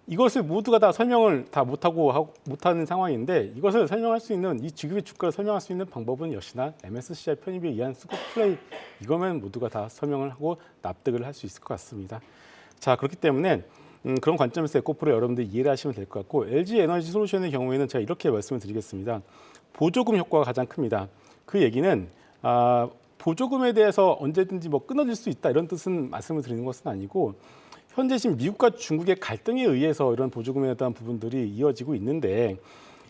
이것을 모두가 다 설명을 다 못하는 상황인데 이것을 설명할 수 있는 이 지금의 주가를 설명할 수 있는 방법은 역시나 MSCI 편입에 의한 수급 플레이 이거면 모두가 다 설명을 하고 납득을 할 수 있을 것 같습니다. 자 그렇기 때문에 그런 관점에서 에코프로 여러분들 이해를 하시면 될 것 같고 LG에너지솔루션의 경우에는 제가 이렇게 말씀을 드리겠습니다. 보조금 효과가 가장 큽니다. 그 얘기는 보조금에 대해서 언제든지 뭐 끊어질 수 있다 이런 뜻은 말씀을 드리는 것은 아니고 현재 지금 미국과 중국의 갈등에 의해서 이런 보조금에 대한 부분들이 이어지고 있는데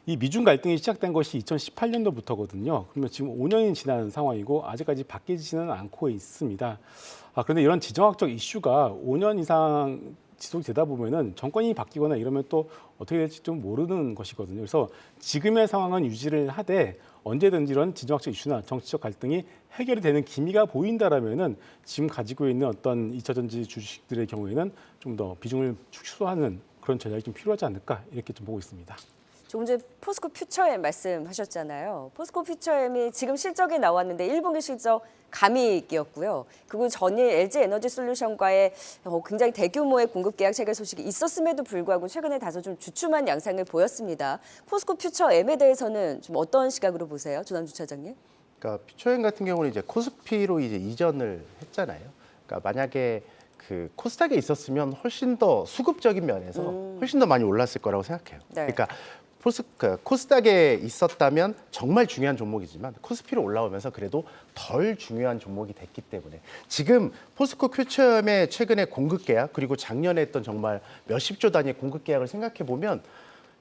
이 미중 갈등이 시작된 것이 2018년도부터거든요. 그러면 지금 5년이 지난 상황이고 아직까지 바뀌지는 않고 있습니다. 그런데 이런 지정학적 이슈가 5년 이상 지속되다 보면은 정권이 바뀌거나 이러면 또 어떻게 될지 좀 모르는 것이거든요. 그래서 지금의 상황은 유지를 하되 언제든지 이런 지정학적 이슈나 정치적 갈등이 해결이 되는 기미가 보인다라면은 지금 가지고 있는 어떤 2차 전지 주식들의 경우에는 좀 더 비중을 축소하는 그런 전략이 좀 필요하지 않을까 이렇게 좀 보고 있습니다. 조금 전에 포스코 퓨처엠 말씀하셨잖아요. 포스코 퓨처엠이 지금 실적이 나왔는데 1분기 실적 감익이었고요. 그리고 전일 LG 에너지 솔루션과의 굉장히 대규모의 공급 계약 체결 소식이 있었음에도 불구하고 최근에 다소 좀 주춤한 양상을 보였습니다. 포스코 퓨처엠에 대해서는 좀 어떤 시각으로 보세요, 조남주 차장님? 그러니까 피처엠 같은 경우는 이제 코스피로 이제 이전을 했잖아요. 그러니까 만약에 그 코스닥에 있었으면 훨씬 더 수급적인 면에서 훨씬 더 많이 올랐을 거라고 생각해요. 네. 그러니까 코스닥에 있었다면 정말 중요한 종목이지만 코스피로 올라오면서 그래도 덜 중요한 종목이 됐기 때문에 지금 포스코 퓨처엠의 최근에 공급 계약 그리고 작년에 했던 정말 몇십조 단위의 공급 계약을 생각해 보면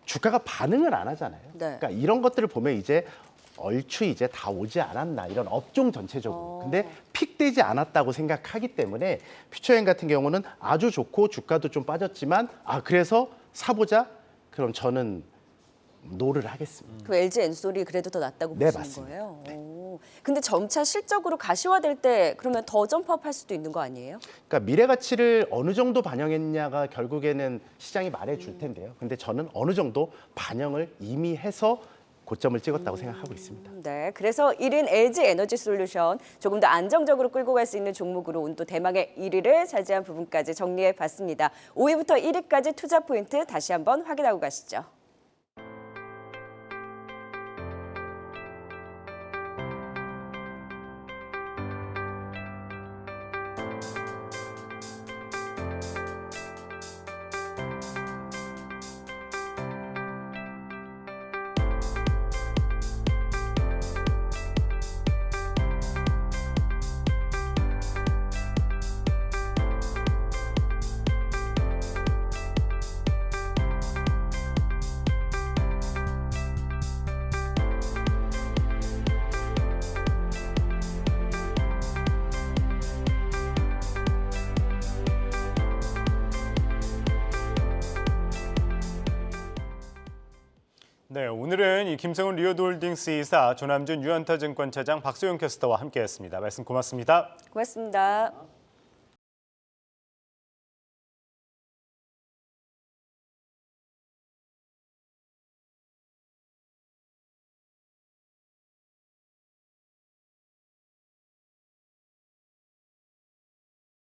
주가가 반응을 안 하잖아요. 네. 그러니까 이런 것들을 보면 이제 얼추 이제 다 오지 않았나 이런 업종 전체적으로. 근데 픽되지 않았다고 생각하기 때문에 퓨처엠 같은 경우는 아주 좋고 주가도 좀 빠졌지만 그래서 사보자. 그럼 저는 노를 하겠습니다. 그 LG 엔솔이 그래도 더 낫다고 네, 보시는 맞습니다. 거예요? 오. 근데 점차 실적으로 가시화될 때 그러면 더 점프업 할 수도 있는 거 아니에요? 그러니까 미래 가치를 어느 정도 반영했냐가 결국에는 시장이 말해줄 텐데요. 근데 저는 어느 정도 반영을 이미 해서 고점을 찍었다고 생각하고 있습니다. 네, 그래서 1인 LG 에너지 솔루션 조금 더 안정적으로 끌고 갈 수 있는 종목으로 오늘 또 대망의 1위를 차지한 부분까지 정리해 봤습니다. 5위부터 1위까지 투자 포인트 다시 한번 확인하고 가시죠. 네, 오늘은 이 김성훈 리오드홀딩스 이사, 조남준 유한타증권 차장, 박소영 캐스터와 함께했습니다. 말씀 고맙습니다. 고맙습니다.